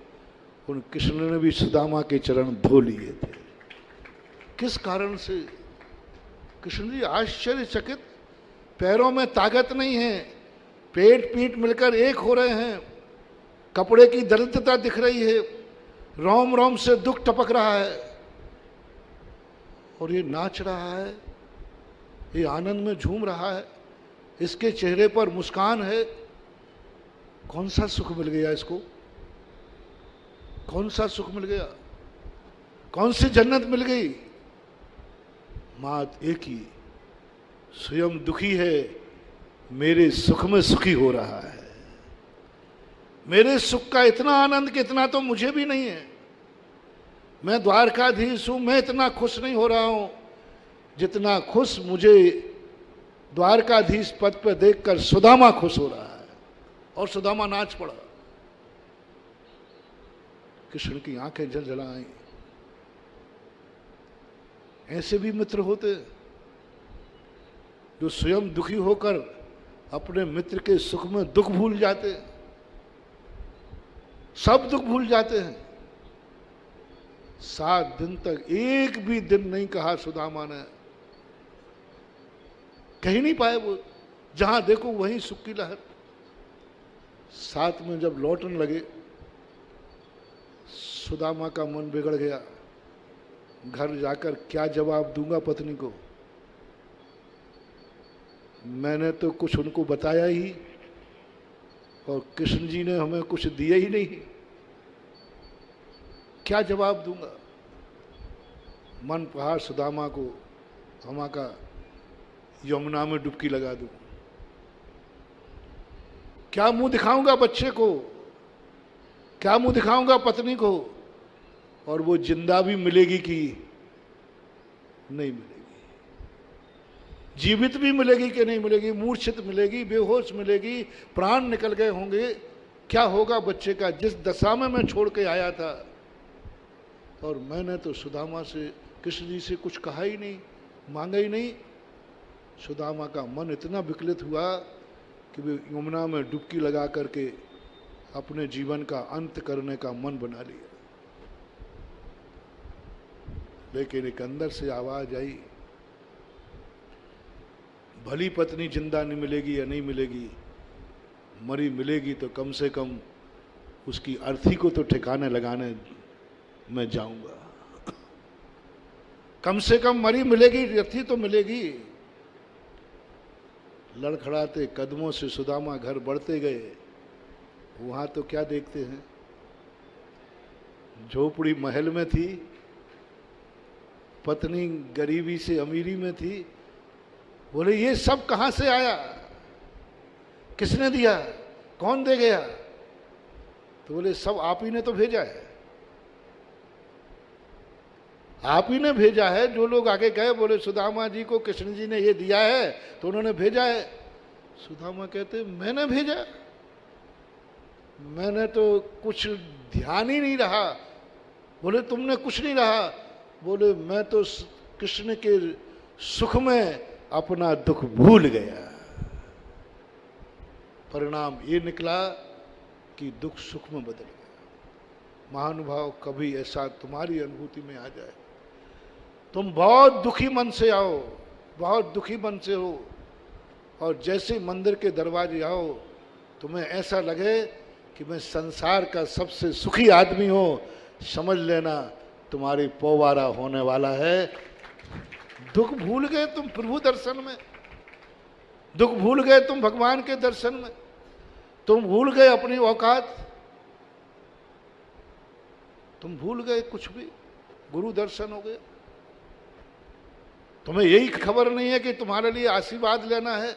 उन कृष्ण ने भी सुदामा के चरण धो लिए थे। किस कारण से? कृष्ण जी आश्चर्यचकित, पैरों में ताकत नहीं है, पेट पीठ मिलकर एक हो रहे हैं, कपड़े की दरिद्रता दिख रही है, रोम रोम से दुख टपक रहा है, और ये नाच रहा है, ये आनंद में झूम रहा है, इसके चेहरे पर मुस्कान है। कौन सा सुख मिल गया इसको? कौन सा सुख मिल गया? कौन सी जन्नत मिल गई? मात एक ही, स्वयं दुखी है, मेरे सुख में सुखी हो रहा है। मेरे सुख का इतना आनंद कि इतना तो मुझे भी नहीं है। मैं द्वारकाधीश हूं, मैं इतना खुश नहीं हो रहा हूं जितना खुश मुझे द्वारकाधीश पद पर देखकर सुदामा खुश हो रहा है। और सुदामा नाच पड़ा। कृष्ण की आंखें जल जला आई। ऐसे भी मित्र होते जो स्वयं दुखी होकर अपने मित्र के सुख में दुख भूल जाते, सब दुख भूल जाते हैं। 7 दिन तक एक भी दिन नहीं कहा सुदामा ने, कहीं नहीं पाए वो, जहां देखो वहीं सुख की लहर। 7 में जब लौटने लगे, सुदामा का मन बिगड़ गया। घर जाकर क्या जवाब दूंगा पत्नी को? मैंने तो कुछ उनको बताया ही, और कृष्ण जी ने हमें कुछ दिया ही नहीं, क्या जवाब दूंगा? मन पहाड़ सुदामा को हमा का यमुना में डुबकी लगा दूं। क्या मुंह दिखाऊंगा बच्चे को? क्या मुंह दिखाऊंगा पत्नी को? और वो जिंदा भी मिलेगी कि नहीं मिलेगी? जीवित भी मिलेगी कि नहीं मिलेगी? मूर्छित मिलेगी, बेहोश मिलेगी, प्राण निकल गए होंगे, क्या होगा बच्चे का? जिस दशा में मैं छोड़ के आया था। और मैंने तो सुदामा से, कृष्ण जी से कुछ कहा ही नहीं, मांगा ही नहीं। सुदामा का मन इतना विकलित हुआ कि वे यमुना में डुबकी लगा करके अपने जीवन का अंत करने का मन बना लिया। लेकिन एक अंदर से आवाज आई, भली पत्नी जिंदा नहीं मिलेगी या नहीं मिलेगी, मरी मिलेगी तो कम से कम उसकी अर्थी को तो ठिकाने लगाने मैं जाऊंगा। कम से कम मरी मिलेगी, अर्थी तो मिलेगी। लड़खड़ाते कदमों से सुदामा घर बढ़ते गए। वहां तो क्या देखते हैं, झोपड़ी महल में थी, पत्नी गरीबी से अमीरी में थी। बोले ये सब कहां से आया? किसने दिया? कौन दे गया? तो बोले सब आप ही ने तो भेजा है, आप ही ने भेजा है। जो लोग आगे गए बोले सुदामा जी को कृष्ण जी ने ये दिया है तो उन्होंने भेजा है। सुदामा कहते मैंने भेजा? मैंने तो कुछ ध्यान ही नहीं रहा। बोले तुमने कुछ नहीं रहा? बोले मैं तो कृष्ण के सुख में अपना दुख भूल गया। परिणाम ये निकला कि दुख सुख में बदल गया। महानुभाव, कभी ऐसा तुम्हारी अनुभूति में आ जाए, तुम बहुत दुखी मन से आओ, बहुत दुखी मन से हो, और जैसे मंदिर के दरवाजे आओ तुम्हें ऐसा लगे कि मैं संसार का सबसे सुखी आदमी हूं, समझ लेना तुम्हारी पोवारा होने वाला है। दुख भूल गए तुम प्रभु दर्शन में, दुख भूल गए तुम भगवान के दर्शन में, तुम भूल गए अपनी औकात, तुम भूल गए कुछ भी, गुरु दर्शन हो गए। तुम्हें यही खबर नहीं है कि तुम्हारे लिए आशीर्वाद लेना है।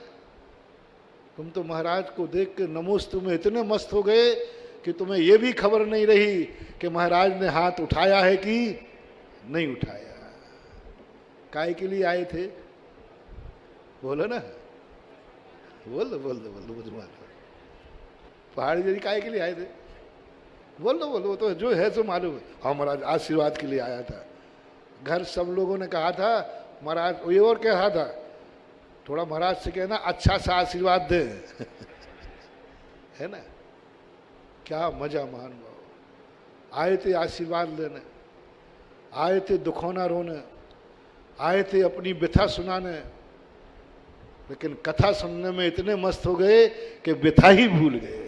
तुम तो महाराज को देख के नमोस्तु में इतने मस्त हो गए कि तुम्हें यह भी खबर नहीं रही कि महाराज ने हाथ उठाया है कि नहीं उठाया। काय के लिए आए थे? बोलो ना, बोल दो बोल दो बोल दो, बुझवा पहाड़ी जी काय के लिए आए थे? बोल दो बोल दो, तो जो है सो मालूम है। हाँ महाराज आशीर्वाद के लिए आया था। घर सब लोगों ने कहा था महाराज, ये और कह रहा था थोड़ा महाराज से कहना अच्छा सा आशीर्वाद दे है ना। क्या मजा मान भाव। आए थे आशीर्वाद लेने, आए थे दुखोना रोने, आए थे अपनी व्यथा सुनाने, लेकिन कथा सुनने में इतने मस्त हो गए कि व्यथा ही भूल गए।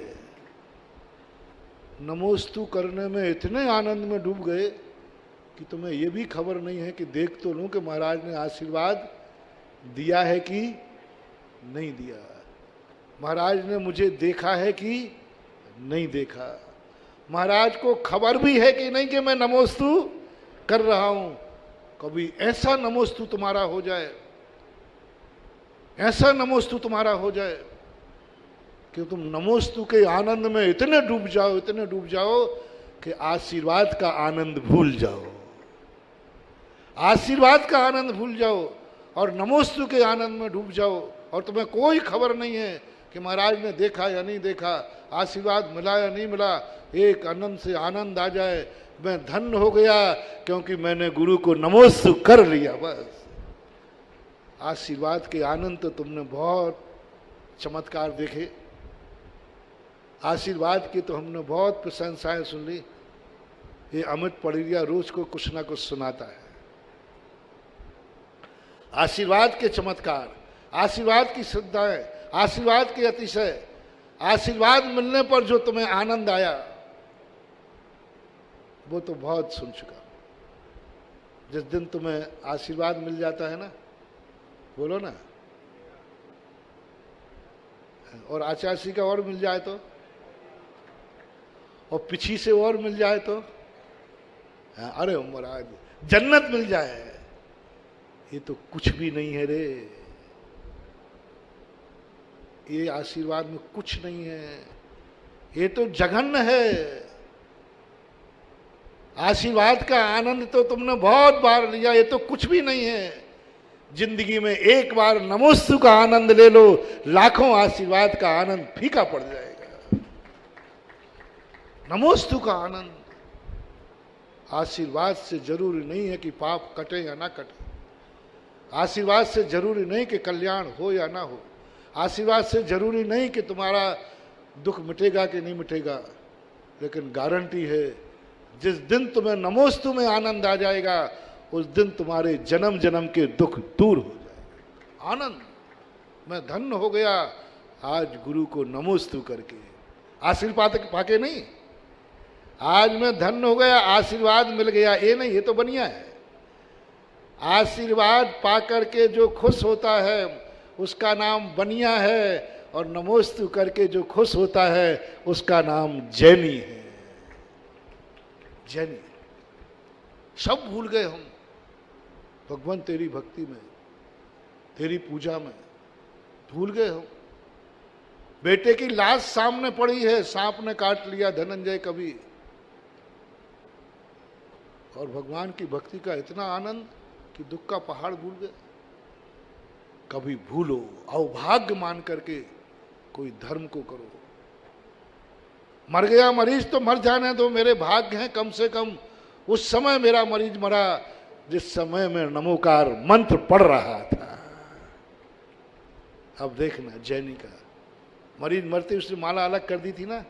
नमोस्तु करने में इतने आनंद में डूब गए कि तुम्हें यह भी खबर नहीं है कि देख तो लूं कि महाराज ने आशीर्वाद दिया है कि नहीं दिया, महाराज ने मुझे देखा है कि नहीं देखा, महाराज को खबर भी है कि नहीं कि मैं नमोस्तु कर रहा हूं। कभी ऐसा नमोस्तु तुम्हारा हो जाए, ऐसा नमोस्तु तुम्हारा हो जाए कि तुम नमोस्तु के आनंद में इतने डूब जाओ, इतने डूब जाओ कि आशीर्वाद का आनंद भूल जाओ, आशीर्वाद का आनंद भूल जाओ और नमोस्तु के आनंद में डूब जाओ, और तुम्हें कोई खबर नहीं है कि महाराज ने देखा या नहीं देखा, आशीर्वाद मिला या नहीं मिला। एक आनंद से आनंद आ जाए, मैं धन्य हो गया क्योंकि मैंने गुरु को नमोस्तु कर लिया। बस आशीर्वाद के आनंद तो तुमने बहुत चमत्कार देखे, आशीर्वाद की तो हमने बहुत प्रशंसाएं सुन ली। ये अमित पड़िया रोज को कुछ ना कुछ सुनाता है। आशीर्वाद के चमत्कार, आशीर्वाद की श्रद्धाएं, आशीर्वाद के अतिशय, आशीर्वाद मिलने पर जो तुम्हें आनंद आया वो तो बहुत सुन चुका। जिस दिन तुम्हें आशीर्वाद मिल जाता है ना, बोलो ना, और आचार्य का और मिल जाए तो, और पीछी से और मिल जाए तो, अरे महाराज जन्नत मिल जाए, ये तो कुछ भी नहीं है रे। ये आशीर्वाद में कुछ नहीं है, ये तो जघन्य है। आशीर्वाद का आनंद तो तुमने बहुत बार लिया, ये तो कुछ भी नहीं है। जिंदगी में एक बार नमोस्तु का आनंद ले लो, लाखों आशीर्वाद का आनंद फीका पड़ जाएगा। नमोस्तु का आनंद, आशीर्वाद से जरूरी नहीं है कि पाप कटे या ना कटे, आशीर्वाद से जरूरी नहीं कि कल्याण हो या ना हो, आशीर्वाद से जरूरी नहीं कि तुम्हारा दुख मिटेगा कि नहीं मिटेगा, लेकिन गारंटी है जिस दिन तुम्हें नमोस्तु में आनंद आ जाएगा उस दिन तुम्हारे जन्म जन्म के दुख दूर हो जाएगा। आनंद, मैं धन्य हो गया आज गुरु को नमोस्तु करके, आशीर्वाद पाके नहीं, आज मैं धन्य हो गया आशीर्वाद मिल गया, ये नहीं, ये तो बढ़िया है। आशीर्वाद पाकर के जो खुश होता है उसका नाम बनिया है, और नमोस्तु करके जो खुश होता है उसका नाम जैनी है। जैनी सब भूल गए हम भगवान, तेरी भक्ति में, तेरी पूजा में भूल गए हम। बेटे की लाश सामने पड़ी है, सांप ने काट लिया धनंजय कवि, और भगवान की भक्ति का इतना आनंद कि दुख का पहाड़ भूल गए। कभी भूलो, अवभाग्य मान करके कोई धर्म को करो। मर गया मरीज तो मर जाने दो, मेरे भाग्य हैं कम से कम उस समय मेरा मरीज मरा जिस समय में नमोकार मंत्र पढ़ रहा था। अब देखना जैनी का मरीज मरते उसने माला अलग कर दी थी ना,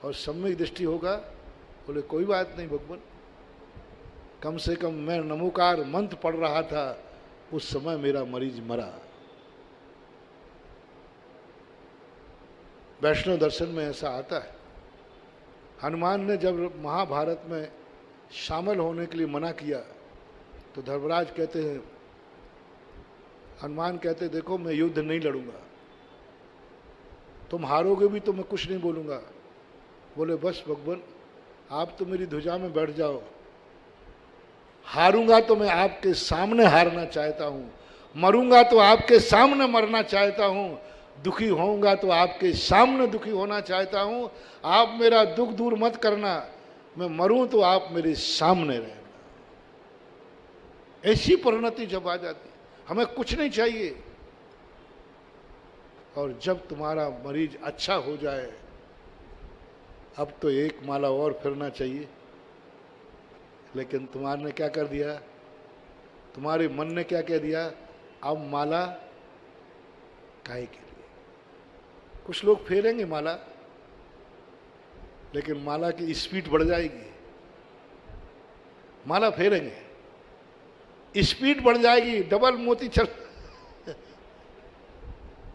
और सम्यक दृष्टि होगा, बोले कोई बात नहीं भगवान, कम से कम मैं नमोकार मंत्र पढ़ रहा था उस समय मेरा मरीज मरा। वैष्णव दर्शन में ऐसा आता है। हनुमान ने जब महाभारत में शामिल होने के लिए मना किया तो धर्मराज कहते हैं, हनुमान कहते देखो मैं युद्ध नहीं लड़ूंगा, तुम हारोगे भी तो मैं कुछ नहीं बोलूंगा। बोले बस भगवान आप तो मेरी ध्वजा में बैठ जाओ, हारूंगा तो मैं आपके सामने हारना चाहता हूं, मरूंगा तो आपके सामने मरना चाहता हूं, दुखी होऊंगा तो आपके सामने दुखी होना चाहता हूं। आप मेरा दुख दूर मत करना, मैं मरूं तो आप मेरे सामने रहना। ऐसी परिणति जब आ जाती, हमें कुछ नहीं चाहिए। और जब तुम्हारा मरीज अच्छा हो जाए, अब तो एक माला और फिरना चाहिए। लेकिन तुम्हारे ने क्या कर दिया, तुम्हारे मन ने क्या कह दिया, अब माला काहे के लिए। कुछ लोग फेरेंगे माला, लेकिन माला की स्पीड बढ़ जाएगी। माला फेरेंगे, स्पीड बढ़ जाएगी, डबल मोती चल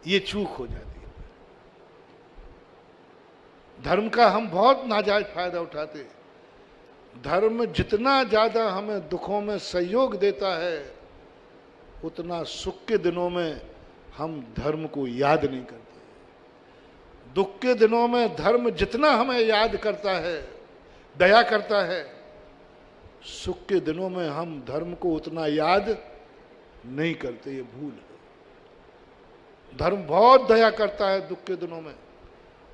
ये चूक हो जाती है। धर्म का हम बहुत नाजायज फायदा उठाते हैं। धर्म जितना ज्यादा हमें दुखों में सहयोग देता है, उतना सुख के दिनों में हम धर्म को याद नहीं करते। दुख के दिनों में धर्म जितना हमें याद करता है, दया करता है, सुख के दिनों में हम धर्म को उतना याद नहीं करते। ये भूल है। धर्म बहुत दया करता है, दुख के दिनों में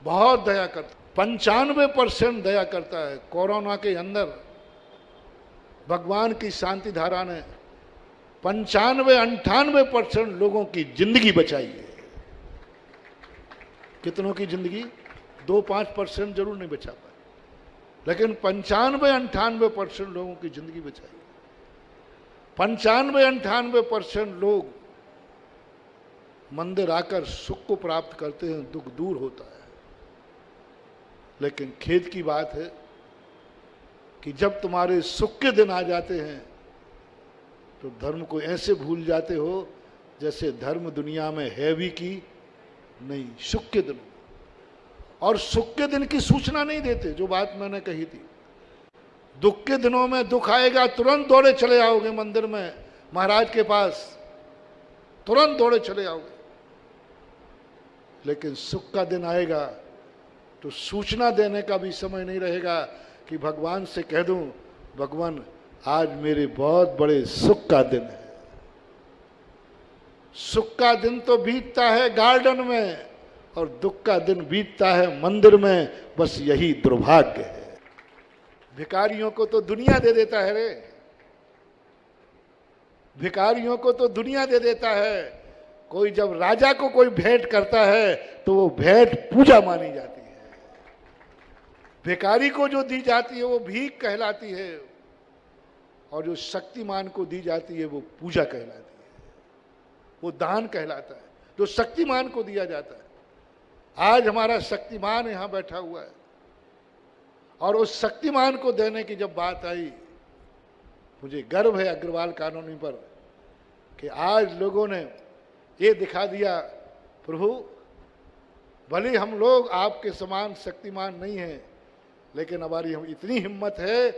बहुत दया करता है। 95% दया करता है। कोरोना के अंदर भगवान की शांति धारा ने 95-98% लोगों की जिंदगी बचाई है। कितनों की जिंदगी? 2-5% जरूर नहीं बचा पाए, लेकिन 95-98% लोगों की जिंदगी बचाई। 95-98% लोग मंदिर आकर सुख को प्राप्त करते हैं, दुख दूर होता है। लेकिन खेद की बात है कि जब तुम्हारे सुख के दिन आ जाते हैं तो धर्म को ऐसे भूल जाते हो जैसे धर्म दुनिया में है भी कि नहीं। सुख के दिन, और सुख के दिन की सूचना नहीं देते। जो बात मैंने कही थी, दुख के दिनों में दुख आएगा तुरंत दौड़े चले आओगे मंदिर में, महाराज के पास तुरंत दौड़े चले आओगे। लेकिन सुख का दिन आएगा तो सूचना देने का भी समय नहीं रहेगा कि भगवान से कह दूं, भगवान आज मेरे बहुत बड़े सुख का दिन है। सुख का दिन तो बीतता है गार्डन में, और दुख का दिन बीतता है मंदिर में। बस यही दुर्भाग्य है। भिखारियों को तो दुनिया दे देता है रे, भिखारियों को तो दुनिया दे देता है। कोई जब राजा को कोई भेंट करता है तो वो भेंट पूजा मानी जाती है। भिखारी को जो दी जाती है वो भीख कहलाती है, और जो शक्तिमान को दी जाती है वो पूजा कहलाती है, वो दान कहलाता है। जो शक्तिमान को दिया जाता है, आज हमारा शक्तिमान यहां बैठा हुआ है, और उस शक्तिमान को देने की जब बात आई, मुझे गर्व है अग्रवाल कॉलोनी पर कि आज लोगों ने ये दिखा दिया, प्रभु भले हम लोग आपके समान शक्तिमान नहीं हैं, लेकिन हमारी हम इतनी हिम्मत है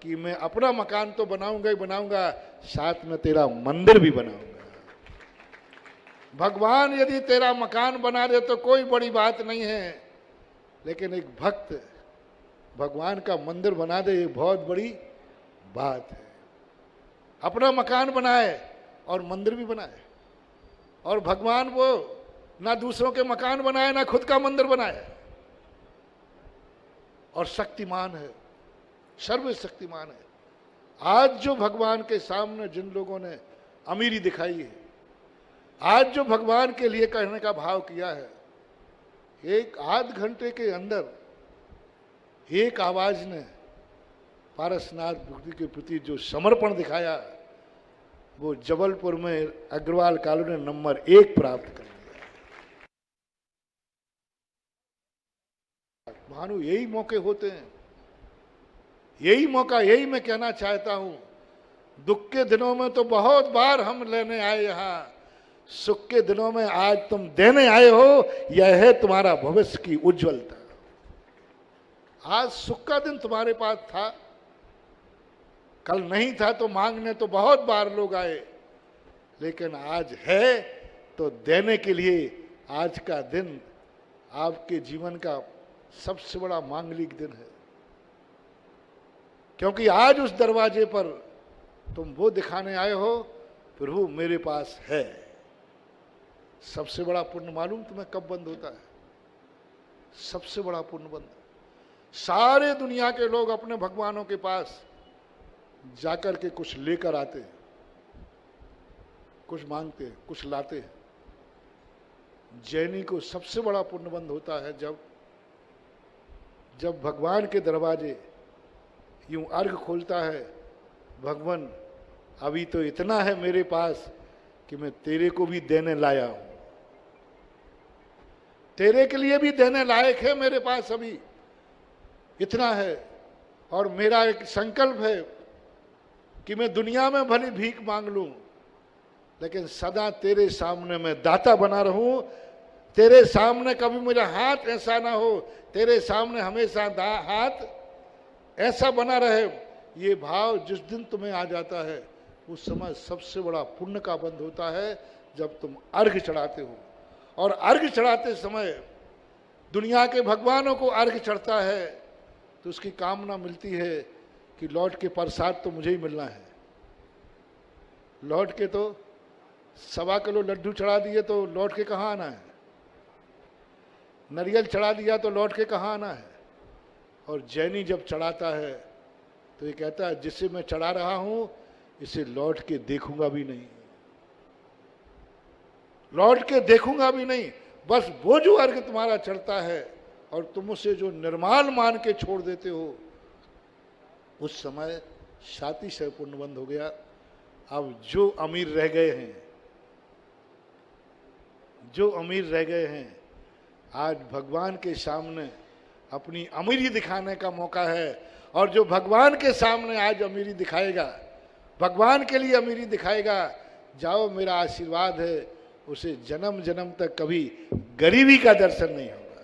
कि मैं अपना मकान तो बनाऊंगा ही बनाऊंगा, साथ में तेरा मंदिर भी बनाऊंगा। भगवान यदि तेरा मकान बना दे तो कोई बड़ी बात नहीं है, लेकिन एक भक्त भगवान का मंदिर बना दे, ये बहुत बड़ी बात है। अपना मकान बनाए और मंदिर भी बनाए, और भगवान वो ना दूसरों के मकान बनाए ना खुद का मंदिर बनाए, और शक्तिमान है, सर्वशक्तिमान है। आज जो भगवान के सामने जिन लोगों ने अमीरी दिखाई है, आज जो भगवान के लिए कहने का भाव किया है, एक आध घंटे के अंदर एक आवाज ने पारसनाथ भक्ति के प्रति जो समर्पण दिखाया, वो जबलपुर में अग्रवाल कॉलोनी नंबर 1 प्राप्त कर लिया। भानु यही मौके होते हैं, यही मौका, यही मैं कहना चाहता हूं। दुख के दिनों में तो बहुत बार हम लेने आए यहां, सुख के दिनों में आज तुम देने आए हो, यह है तुम्हारा भविष्य की उज्जवलता। आज सुख का दिन तुम्हारे पास था, कल नहीं था तो मांगने तो बहुत बार लोग आए, लेकिन आज है तो देने के लिए आज का दिन आपके जीवन का सबसे बड़ा मांगलिक दिन है। क्योंकि आज उस दरवाजे पर तुम वो दिखाने आए हो, प्रभु मेरे पास है। सबसे बड़ा पुण्य मालूम तुम्हें कब बंद होता है? सबसे बड़ा पुण्य बंद, सारे दुनिया के लोग अपने भगवानों के पास जाकर के कुछ लेकर आते हैं, कुछ मांगते हैं, कुछ लाते हैं। जैनी को सबसे बड़ा पुण्य बंद होता है जब भगवान के दरवाजे यूं अर्घ खोलता है, भगवान अभी तो इतना है मेरे पास कि मैं तेरे को भी देने लाया हूं, तेरे के लिए भी देने लायक है मेरे पास अभी इतना है। और मेरा एक संकल्प है कि मैं दुनिया में भली भीख मांग लूं, लेकिन सदा तेरे सामने मैं दाता बना रहूं। तेरे सामने कभी मेरा हाथ ऐसा ना हो, तेरे सामने हमेशा हाथ ऐसा बना रहे। ये भाव जिस दिन तुम्हें आ जाता है, उस समय सबसे बड़ा पुण्य का बंध होता है, जब तुम अर्घ चढ़ाते हो। और अर्घ चढ़ाते समय दुनिया के भगवानों को अर्घ चढ़ता है तो उसकी कामना मिलती है कि लौट के प्रसाद तो मुझे ही मिलना है। लौट के तो 1.25 किलो लड्डू चढ़ा दिए तो लौट के कहाँ आना है? नारियल चढ़ा दिया तो लौट के कहाँ आना है? और जैनी जब चढ़ाता है तो ये कहता है जिसे मैं चढ़ा रहा हूं इसे लौट के देखूंगा भी नहीं, लौट के देखूंगा भी नहीं। बस वो जो अर्घ तुम्हारा चढ़ता है और तुम उसे जो निर्माल मान के छोड़ देते हो, उस समय छाती से पुण्य बंद हो गया। अब जो अमीर रह गए हैं, जो अमीर रह गए हैं, आज भगवान के सामने अपनी अमीरी दिखाने का मौका है। और जो भगवान के सामने आज अमीरी दिखाएगा, भगवान के लिए अमीरी दिखाएगा, जाओ मेरा आशीर्वाद है, उसे जन्म जन्म तक कभी गरीबी का दर्शन नहीं होगा।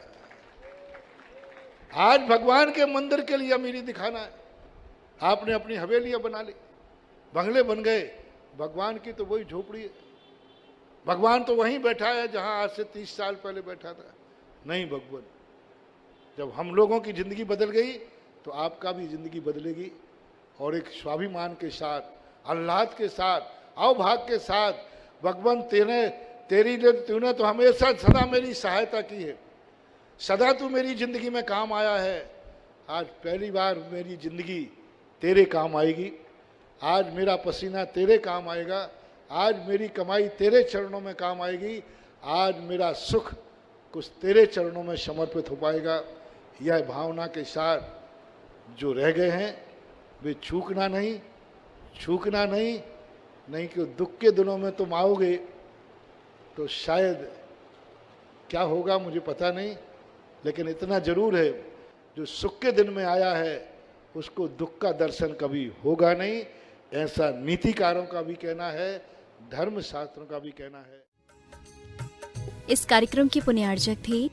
आज भगवान के मंदिर के लिए अमीरी दिखाना है। आपने अपनी हवेलियां बना ली, बंगले बन गए, भगवान की तो वही झोपड़ी है। भगवान तो वहीं बैठा है जहां आज से 30 साल पहले बैठा था। नहीं भगवान, जब हम लोगों की जिंदगी बदल गई तो आपका भी जिंदगी बदलेगी। और एक स्वाभिमान के साथ, आह्लाद के साथ, अवभाग के साथ, भगवान तूने तो हमेशा सदा मेरी सहायता की है, सदा तू मेरी जिंदगी में काम आया है। आज पहली बार मेरी जिंदगी तेरे काम आएगी। आज मेरा पसीना तेरे काम आएगा। आज मेरी कमाई तेरे चरणों में काम आएगी। आज मेरा सुख कुछ तेरे चरणों में समर्पित हो पाएगा। यह भावना के साथ जो रह गए हैं वे छूकना नहीं, छूकना नहीं। नहीं कि दुख के दिनों में तुम आओगे तो शायद क्या होगा मुझे पता नहीं, लेकिन इतना जरूर है जो सुख के दिन में आया है उसको दुख का दर्शन कभी होगा नहीं। ऐसा नीतिकारों का भी कहना है, धर्म शास्त्रों का भी कहना है। इस कार्यक्रम के पुण्यार्जक थे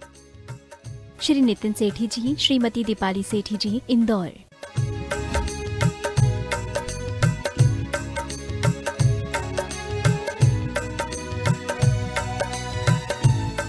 श्री नितिन सेठी जी, श्रीमती दीपाली सेठी जी, इंदौर।